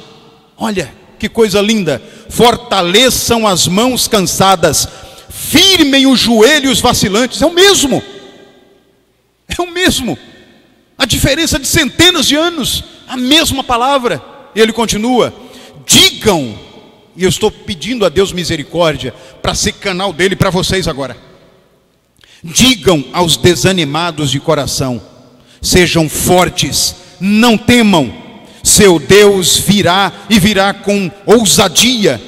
Olha que coisa linda. Fortaleçam as mãos cansadas, firmem os joelhos vacilantes. É o mesmo. É o mesmo. A diferença de centenas de anos, a mesma palavra. Ele continua: digam, e eu estou pedindo a Deus misericórdia para ser canal dele para vocês agora. Digam aos desanimados de coração: sejam fortes, não temam. Seu Deus virá, e virá com ousadia,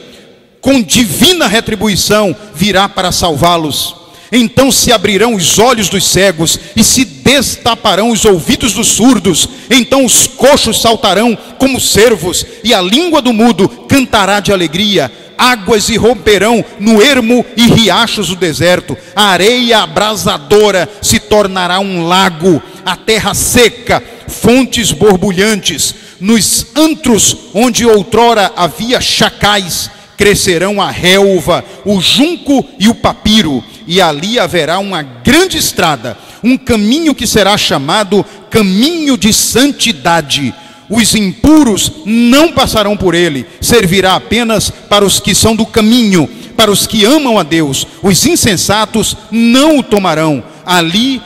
com divina retribuição virá para salvá-los. Então se abrirão os olhos dos cegos e se destaparão os ouvidos dos surdos. Então os coxos saltarão como cervos e a língua do mudo cantará de alegria. Águas irromperão no ermo e riachos do deserto. A areia abrasadora se tornará um lago, a terra seca, fontes borbulhantes. Nos antros onde outrora havia chacais, crescerão a relva, o junco e o papiro, e ali haverá uma grande estrada, um caminho que será chamado caminho de santidade. Os impuros não passarão por ele, servirá apenas para os que são do caminho, para os que amam a Deus. Os insensatos não o tomarão. Ali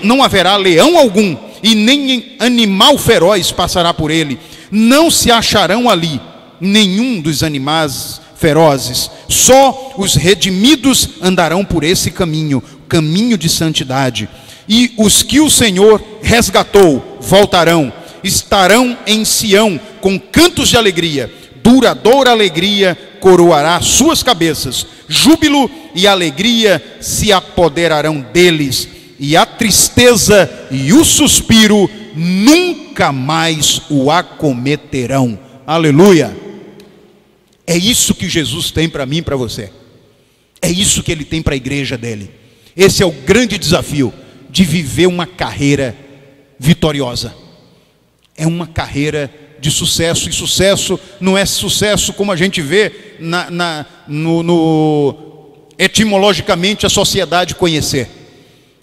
não haverá leão algum, e nem animal feroz passará por ele. Não se acharão ali nenhum dos animais ferozes. Só os redimidos andarão por esse caminho, caminho de santidade. E os que o Senhor resgatou voltarão, estarão em Sião com cantos de alegria. Duradoura alegria coroará suas cabeças. Júbilo e alegria se apoderarão deles, e a tristeza e o suspiro nunca mais o acometerão. Aleluia! É isso que Jesus tem para mim e para você. É isso que Ele tem para a igreja dele. Esse é o grande desafio de viver uma carreira vitoriosa. É uma carreira de sucesso. E sucesso não é sucesso como a gente vê etimologicamente a sociedade conhecer.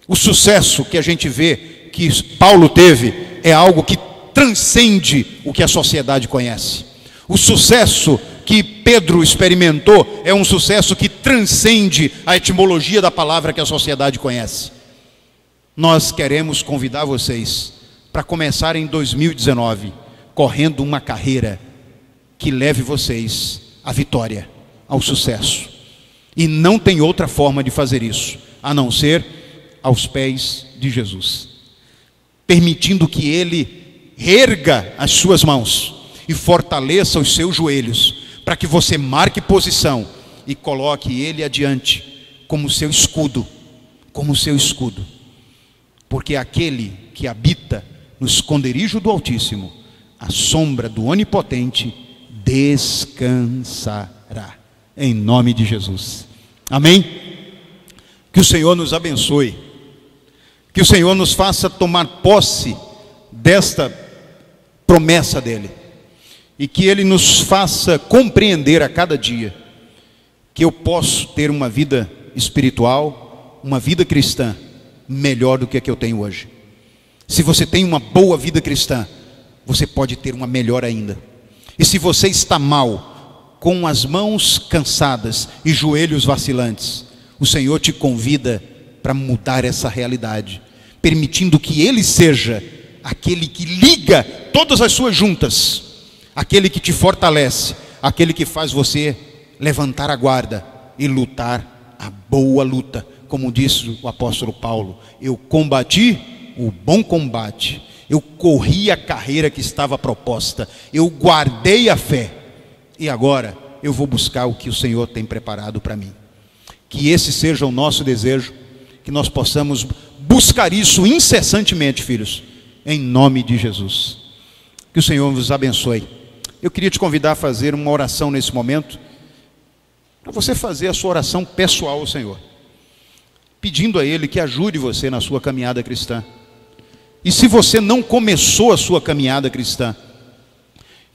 O sucesso que a gente vê que Paulo teve é algo que transcende o que a sociedade conhece. O sucesso que Pedro experimentou é um sucesso que transcende a etimologia da palavra que a sociedade conhece. Nós queremos convidar vocês para começar em 2019 correndo uma carreira que leve vocês à vitória, ao sucesso. E não tem outra forma de fazer isso a não ser aos pés de Jesus, permitindo que Ele erga as suas mãos e fortaleça os seus joelhos, para que você marque posição e coloque Ele adiante como seu escudo, porque aquele que habita no esconderijo do Altíssimo, a sombra do Onipotente descansará, em nome de Jesus, amém? Que o Senhor nos abençoe, que o Senhor nos faça tomar posse desta promessa dEle, e que Ele nos faça compreender a cada dia que eu posso ter uma vida espiritual, uma vida cristã melhor do que a que eu tenho hoje. Se você tem uma boa vida cristã, você pode ter uma melhor ainda. E se você está mal, com as mãos cansadas e joelhos vacilantes, o Senhor te convida para mudar essa realidade, permitindo que Ele seja aquele que liga todas as suas juntas, aquele que te fortalece, aquele que faz você levantar a guarda e lutar a boa luta. Como disse o apóstolo Paulo: eu combati o bom combate, eu corri a carreira que estava proposta, eu guardei a fé, e agora eu vou buscar o que o Senhor tem preparado para mim. Que esse seja o nosso desejo, que nós possamos buscar isso incessantemente, filhos, em nome de Jesus. Que o Senhor nos abençoe. Eu queria te convidar a fazer uma oração nesse momento, para você fazer a sua oração pessoal ao Senhor, pedindo a Ele que ajude você na sua caminhada cristã. E se você não começou a sua caminhada cristã,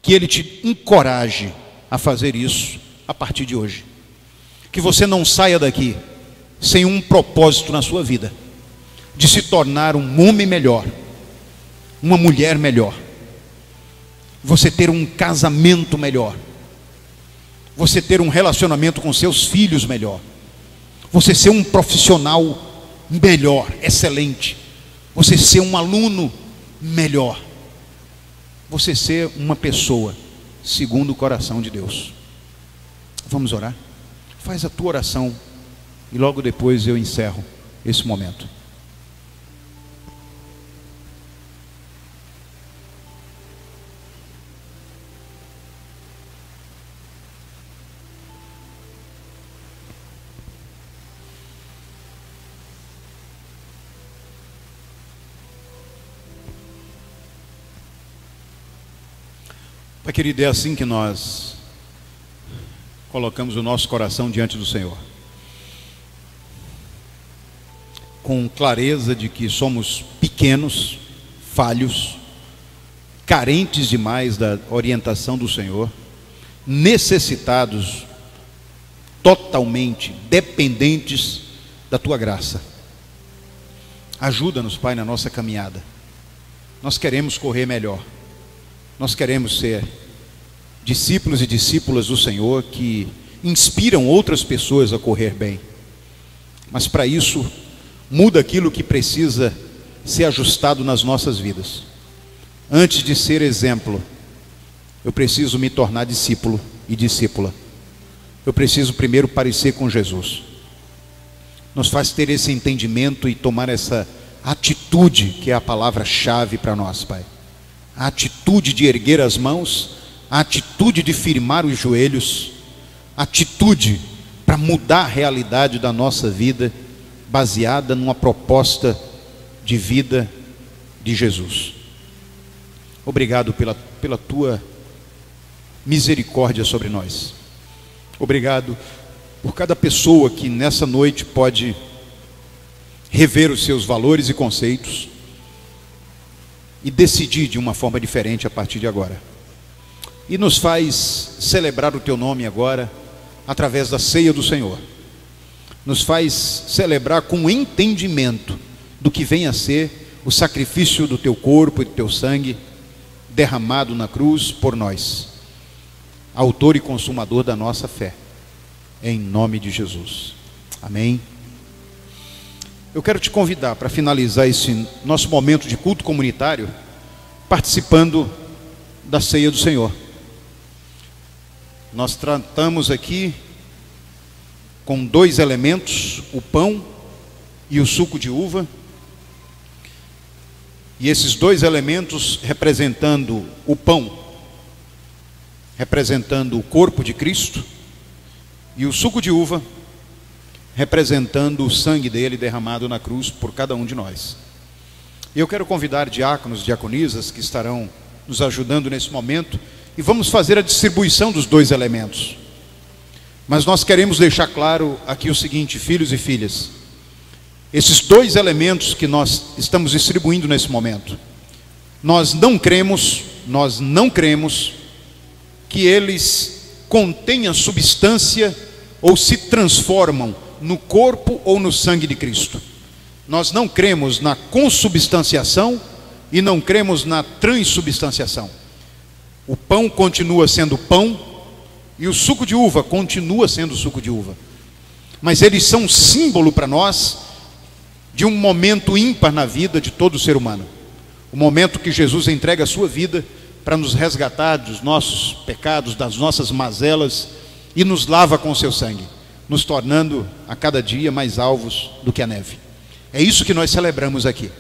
que Ele te encoraje a fazer isso a partir de hoje. Que você não saia daqui sem um propósito na sua vida, de se tornar um homem melhor, uma mulher melhor, você ter um casamento melhor, você ter um relacionamento com seus filhos melhor, você ser um profissional melhor, excelente, você ser um aluno melhor, você ser uma pessoa segundo o coração de Deus. Vamos orar? Faz a tua oração e logo depois eu encerro esse momento. Pai querido, é assim que nós colocamos o nosso coração diante do Senhor, com clareza de que somos pequenos, falhos, carentes demais da orientação do Senhor, necessitados, totalmente dependentes da Tua graça. Ajuda-nos, Pai, na nossa caminhada. Nós queremos correr melhor. Nós queremos ser discípulos e discípulas do Senhor que inspiram outras pessoas a correr bem. Mas para isso, muda aquilo que precisa ser ajustado nas nossas vidas. Antes de ser exemplo, eu preciso me tornar discípulo e discípula. Eu preciso primeiro parecer com Jesus. Nos faz ter esse entendimento e tomar essa atitude que é a palavra-chave para nós, Pai. A atitude de erguer as mãos, a atitude de firmar os joelhos, a atitude para mudar a realidade da nossa vida, baseada numa proposta de vida de Jesus. Obrigado pela Tua misericórdia sobre nós. Obrigado por cada pessoa que nessa noite pode rever os seus valores e conceitos e decidir de uma forma diferente a partir de agora. E nos faz celebrar o Teu nome agora através da ceia do Senhor. Nos faz celebrar com entendimento do que vem a ser o sacrifício do Teu corpo e do Teu sangue derramado na cruz por nós, autor e consumador da nossa fé, em nome de Jesus. Amém. Eu quero te convidar para finalizar esse nosso momento de culto comunitário participando da ceia do Senhor. Nós tratamos aqui com dois elementos, o pão e o suco de uva, e esses dois elementos representando o pão, representando o corpo de Cristo, e o suco de uva representando o sangue dele derramado na cruz por cada um de nós. Eu quero convidar diáconos, diaconisas que estarão nos ajudando nesse momento, e vamos fazer a distribuição dos dois elementos. Mas nós queremos deixar claro aqui o seguinte, filhos e filhas: esses dois elementos que nós estamos distribuindo nesse momento, nós não cremos que eles contenham substância ou se transformam no corpo ou no sangue de Cristo. Nós não cremos na consubstanciação e não cremos na transubstanciação. O pão continua sendo pão e o suco de uva continua sendo suco de uva. Mas eles são um símbolo para nós de um momento ímpar na vida de todo ser humano. O momento que Jesus entrega a sua vida para nos resgatar dos nossos pecados, das nossas mazelas, e nos lava com o seu sangue, nos tornando a cada dia mais alvos do que a neve. É isso que nós celebramos aqui.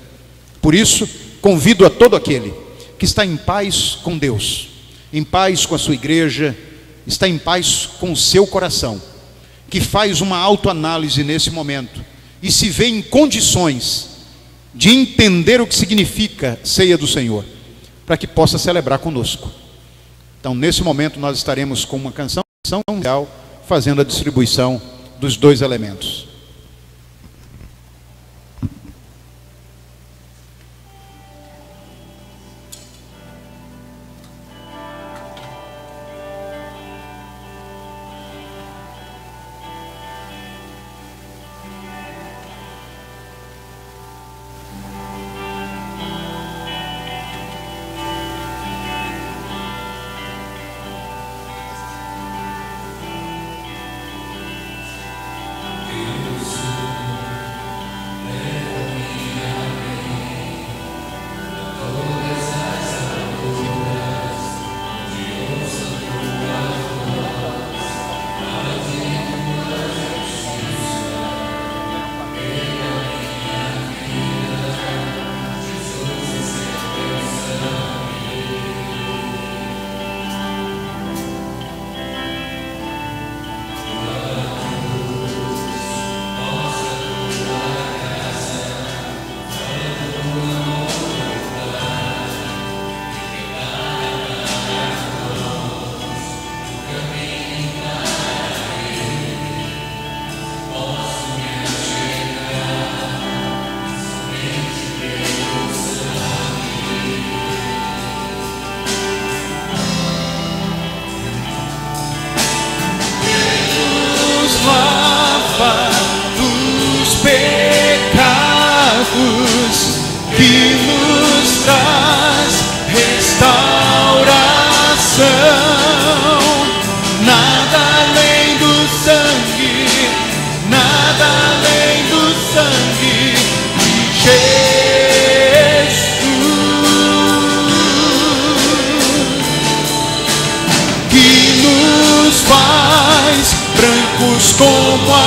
Por isso, convido a todo aquele que está em paz com Deus, em paz com a sua igreja, está em paz com o seu coração, que faz uma autoanálise nesse momento e se vê em condições de entender o que significa ceia do Senhor, para que possa celebrar conosco. Então, nesse momento, nós estaremos com uma canção musical fazendo a distribuição dos dois elementos. que nos traz restauração. Nada além do sangue, nada além do sangue de Jesus, que nos faz brancos como a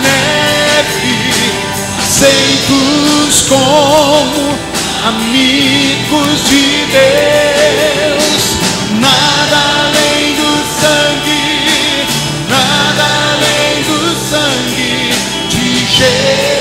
neve, aceitos como amigos de Deus. Nada além do sangue, nada além do sangue de Jesus.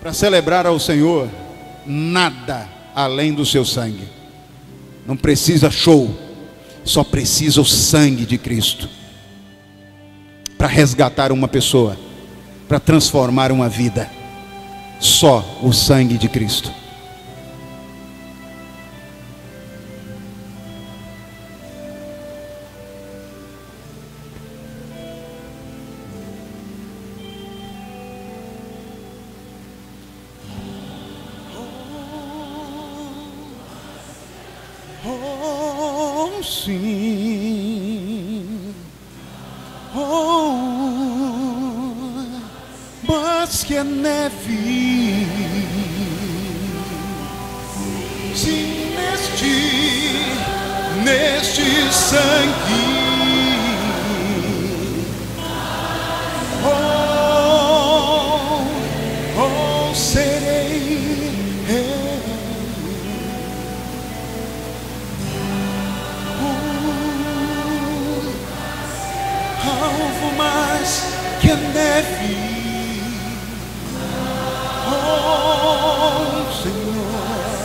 Para celebrar ao Senhor, nada além do seu sangue. Não precisa show, só precisa o sangue de Cristo para resgatar uma pessoa, para transformar uma vida. Só o sangue de Cristo. Oh, sim. Oh, mas que a neve. Sim, neste sangue. Oh, oh, serei. Alvo mais que a neve, oh Senhor,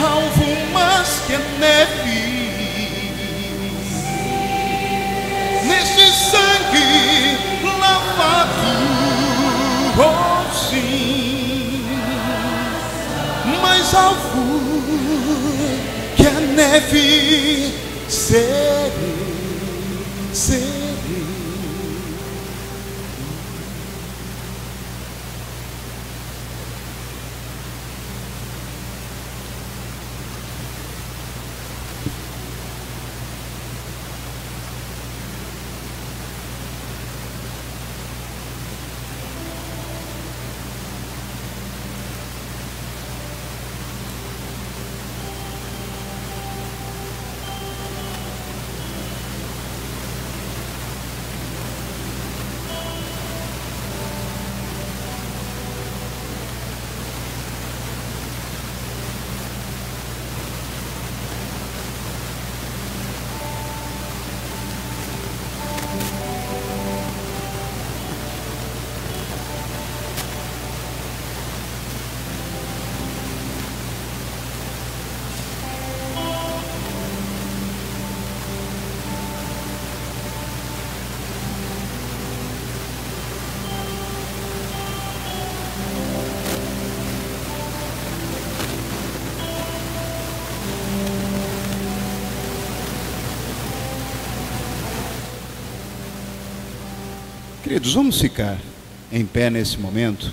alvo mais que a neve, mais alvo que a neve, serei. Queridos, vamos ficar em pé nesse momento,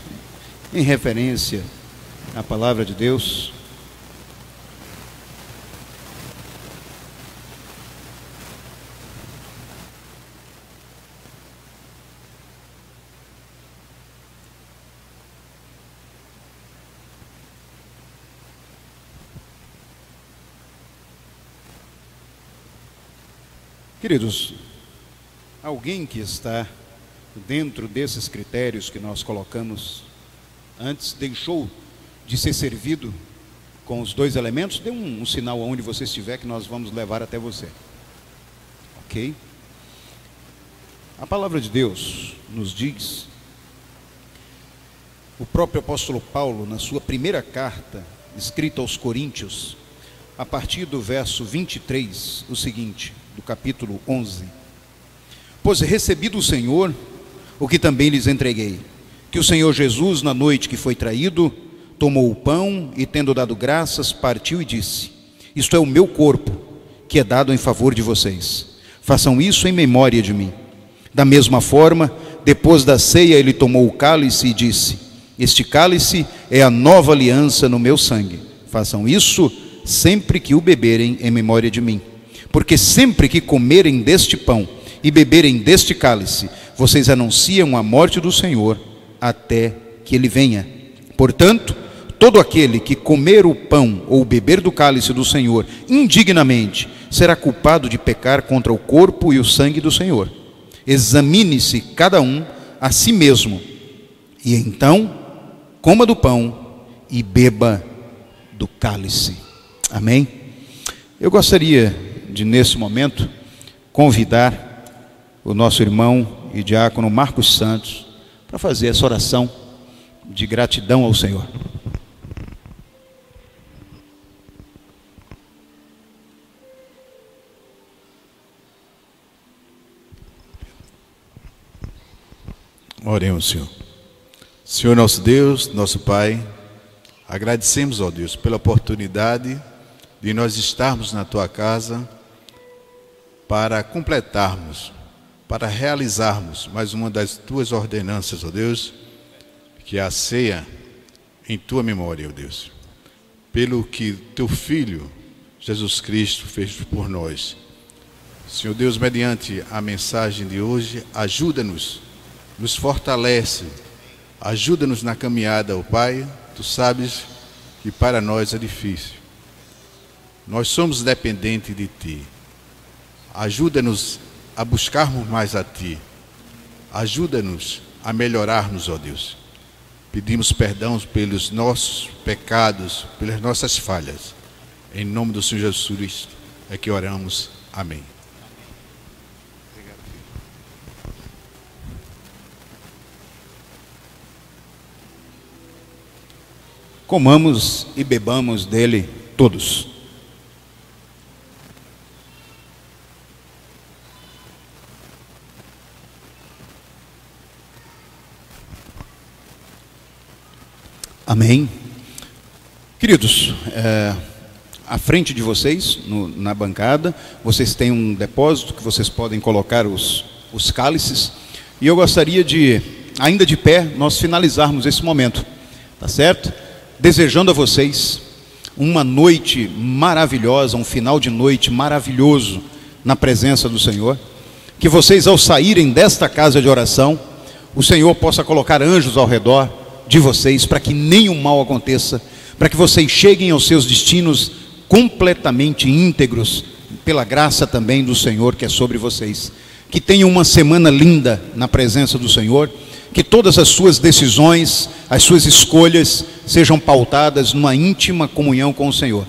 em referência à palavra de Deus. Queridos, alguém que está dentro desses critérios que nós colocamos antes, deixou de ser servido com os dois elementos, dê um sinal aonde você estiver que nós vamos levar até você. Ok? A palavra de Deus nos diz, o próprio apóstolo Paulo, na sua primeira carta, escrita aos Coríntios, a partir do verso 23, o seguinte, do capítulo 11: pois recebi do Senhor o que também lhes entreguei, que o Senhor Jesus, na noite que foi traído, tomou o pão e, tendo dado graças, partiu e disse: isto é o meu corpo, que é dado em favor de vocês. Façam isso em memória de mim. Da mesma forma, depois da ceia, ele tomou o cálice e disse: este cálice é a nova aliança no meu sangue. Façam isso sempre que o beberem em memória de mim. Porque sempre que comerem deste pão e beberem deste cálice, vocês anunciam a morte do Senhor até que ele venha. Portanto, todo aquele que comer o pão ou beber do cálice do Senhor indignamente será culpado de pecar contra o corpo e o sangue do Senhor. Examine-se cada um a si mesmo, e então coma do pão e beba do cálice. Amém? Eu gostaria de, nesse momento, convidar o nosso irmão e diácono Marcos Santos para fazer essa oração de gratidão ao Senhor. Oremos, Senhor. Senhor nosso Deus, nosso Pai, agradecemos, ó Deus, pela oportunidade de nós estarmos na Tua casa para completarmos, para realizarmos mais uma das Tuas ordenanças, ó Deus, que é a ceia em Tua memória, ó Deus, pelo que Teu Filho, Jesus Cristo, fez por nós. Senhor Deus, mediante a mensagem de hoje, ajuda-nos, nos fortalece, ajuda-nos na caminhada, ó Pai. Tu sabes que para nós é difícil. Nós somos dependentes de Ti. Ajuda-nos a buscarmos mais a Ti. Ajuda-nos a melhorarmos, ó Deus. Pedimos perdão pelos nossos pecados, pelas nossas falhas. Em nome do Senhor Jesus Cristo é que oramos. Amém. Comamos e bebamos dele todos. Amém. Queridos, à frente de vocês, na bancada, vocês têm um depósito que vocês podem colocar os cálices. E eu gostaria de, ainda de pé, nós finalizarmos esse momento, tá certo? Desejando a vocês uma noite maravilhosa, um final de noite maravilhoso na presença do Senhor. Que vocês, ao saírem desta casa de oração, o Senhor possa colocar anjos ao redor de vocês, para que nenhum mal aconteça, para que vocês cheguem aos seus destinos completamente íntegros, pela graça também do Senhor que é sobre vocês. Que tenham uma semana linda na presença do Senhor, que todas as suas decisões, as suas escolhas sejam pautadas numa íntima comunhão com o Senhor,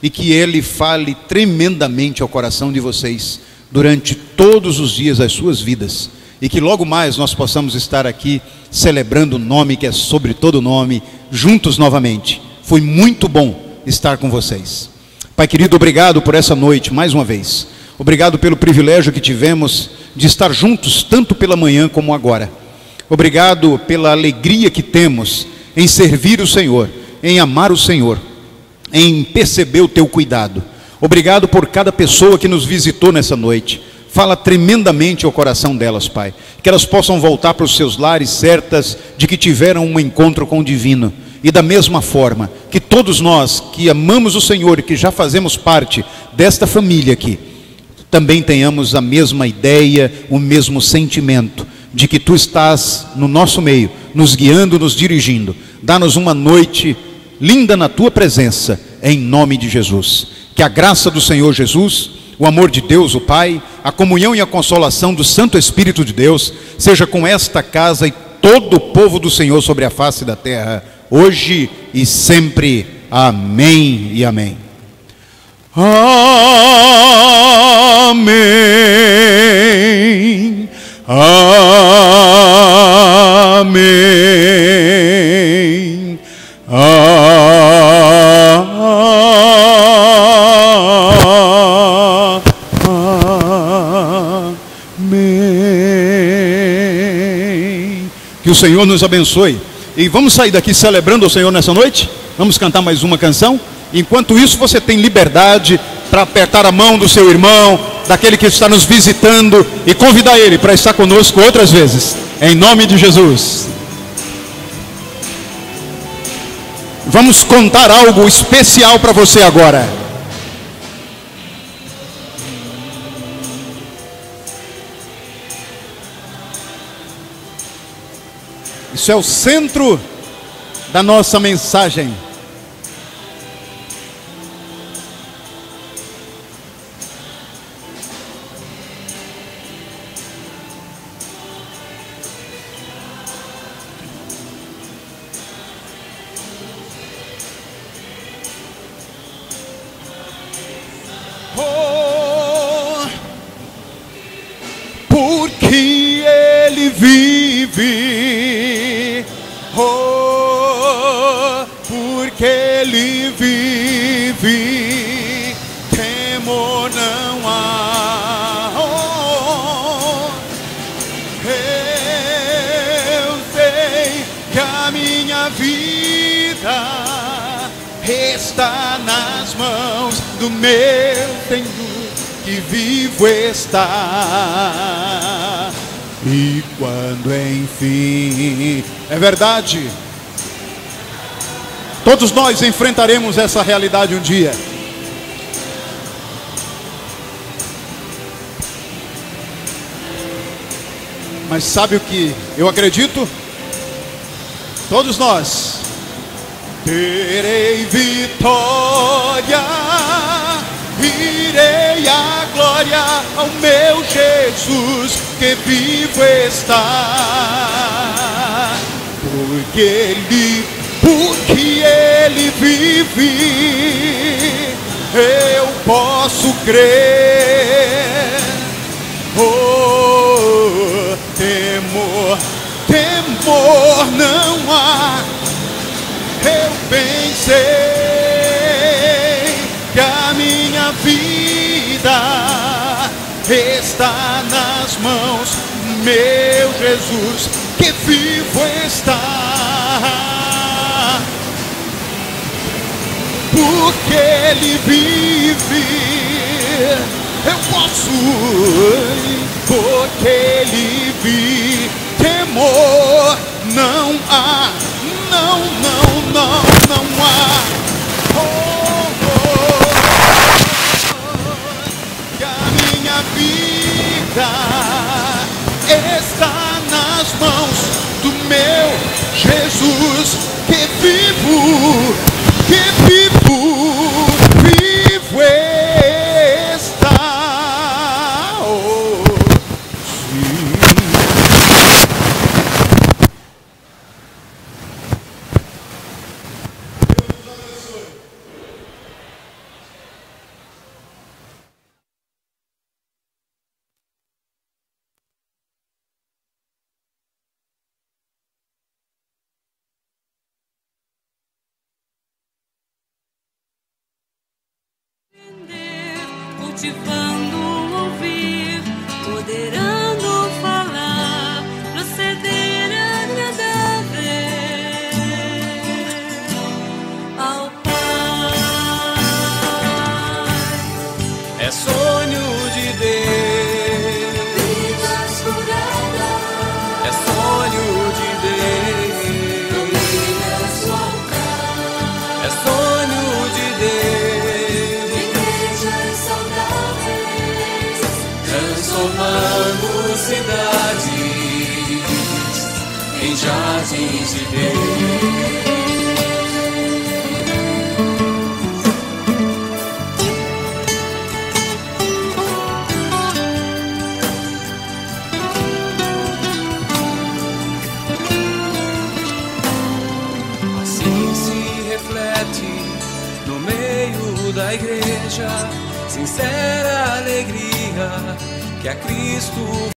e que Ele fale tremendamente ao coração de vocês durante todos os dias das suas vidas, e que logo mais nós possamos estar aqui celebrando o nome que é sobre todo nome, juntos novamente. Foi muito bom estar com vocês. Pai querido, obrigado por essa noite mais uma vez. Obrigado pelo privilégio que tivemos de estar juntos, tanto pela manhã como agora. Obrigado pela alegria que temos em servir o Senhor, em amar o Senhor, em perceber o teu cuidado. Obrigado por cada pessoa que nos visitou nessa noite. Fala tremendamente ao coração delas, Pai. Que elas possam voltar para os seus lares certas de que tiveram um encontro com o divino. E da mesma forma, que todos nós que amamos o Senhor e que já fazemos parte desta família aqui, também tenhamos a mesma ideia, o mesmo sentimento de que Tu estás no nosso meio, nos guiando, nos dirigindo. Dá-nos uma noite linda na Tua presença, em nome de Jesus. Que a graça do Senhor Jesus, o amor de Deus, o Pai, a comunhão e a consolação do Santo Espírito de Deus, seja com esta casa e todo o povo do Senhor sobre a face da terra, hoje e sempre. Amém e amém. Amém. Amém. Amém. Que o Senhor nos abençoe. E vamos sair daqui celebrando o Senhor nessa noite? Vamos cantar mais uma canção? Enquanto isso, você tem liberdade para apertar a mão do seu irmão, daquele que está nos visitando, e convidar ele para estar conosco outras vezes, em nome de Jesus. Vamos contar algo especial para você agora. Isso é o centro da nossa mensagem. Porque Ele vive, porque Ele vive, temor não há. Eu sei que a minha vida está nas mãos do meu Senhor, que vivo está. E quando enfim, é verdade, todos nós enfrentaremos essa realidade um dia. Mas sabe o que eu acredito? Todos nós terei vitória, irei à glória ao meu Jesus, que vivo está. Porque Ele vive, eu posso crer. Oh, temor não há. Eu pensei que a minha vida está nas mãos, meu Jesus, que vivo está. Ele vive, eu posso, porque Ele vive. Temor não há, não há. Que a minha vida está nas mãos do meu Jesus, que vivo está. Oh, sim. Cultivando ouvir, moderando falar, proceder agradável ao Pai. É sonho de Deus, Vidas curadas, é sonho de Deus, famílias voltar, é sonho de Deus, igrejas saudáveis, transformando cidades em jardins de Deus. Assim se reflete no meio da igreja sincera alegria que a Cristo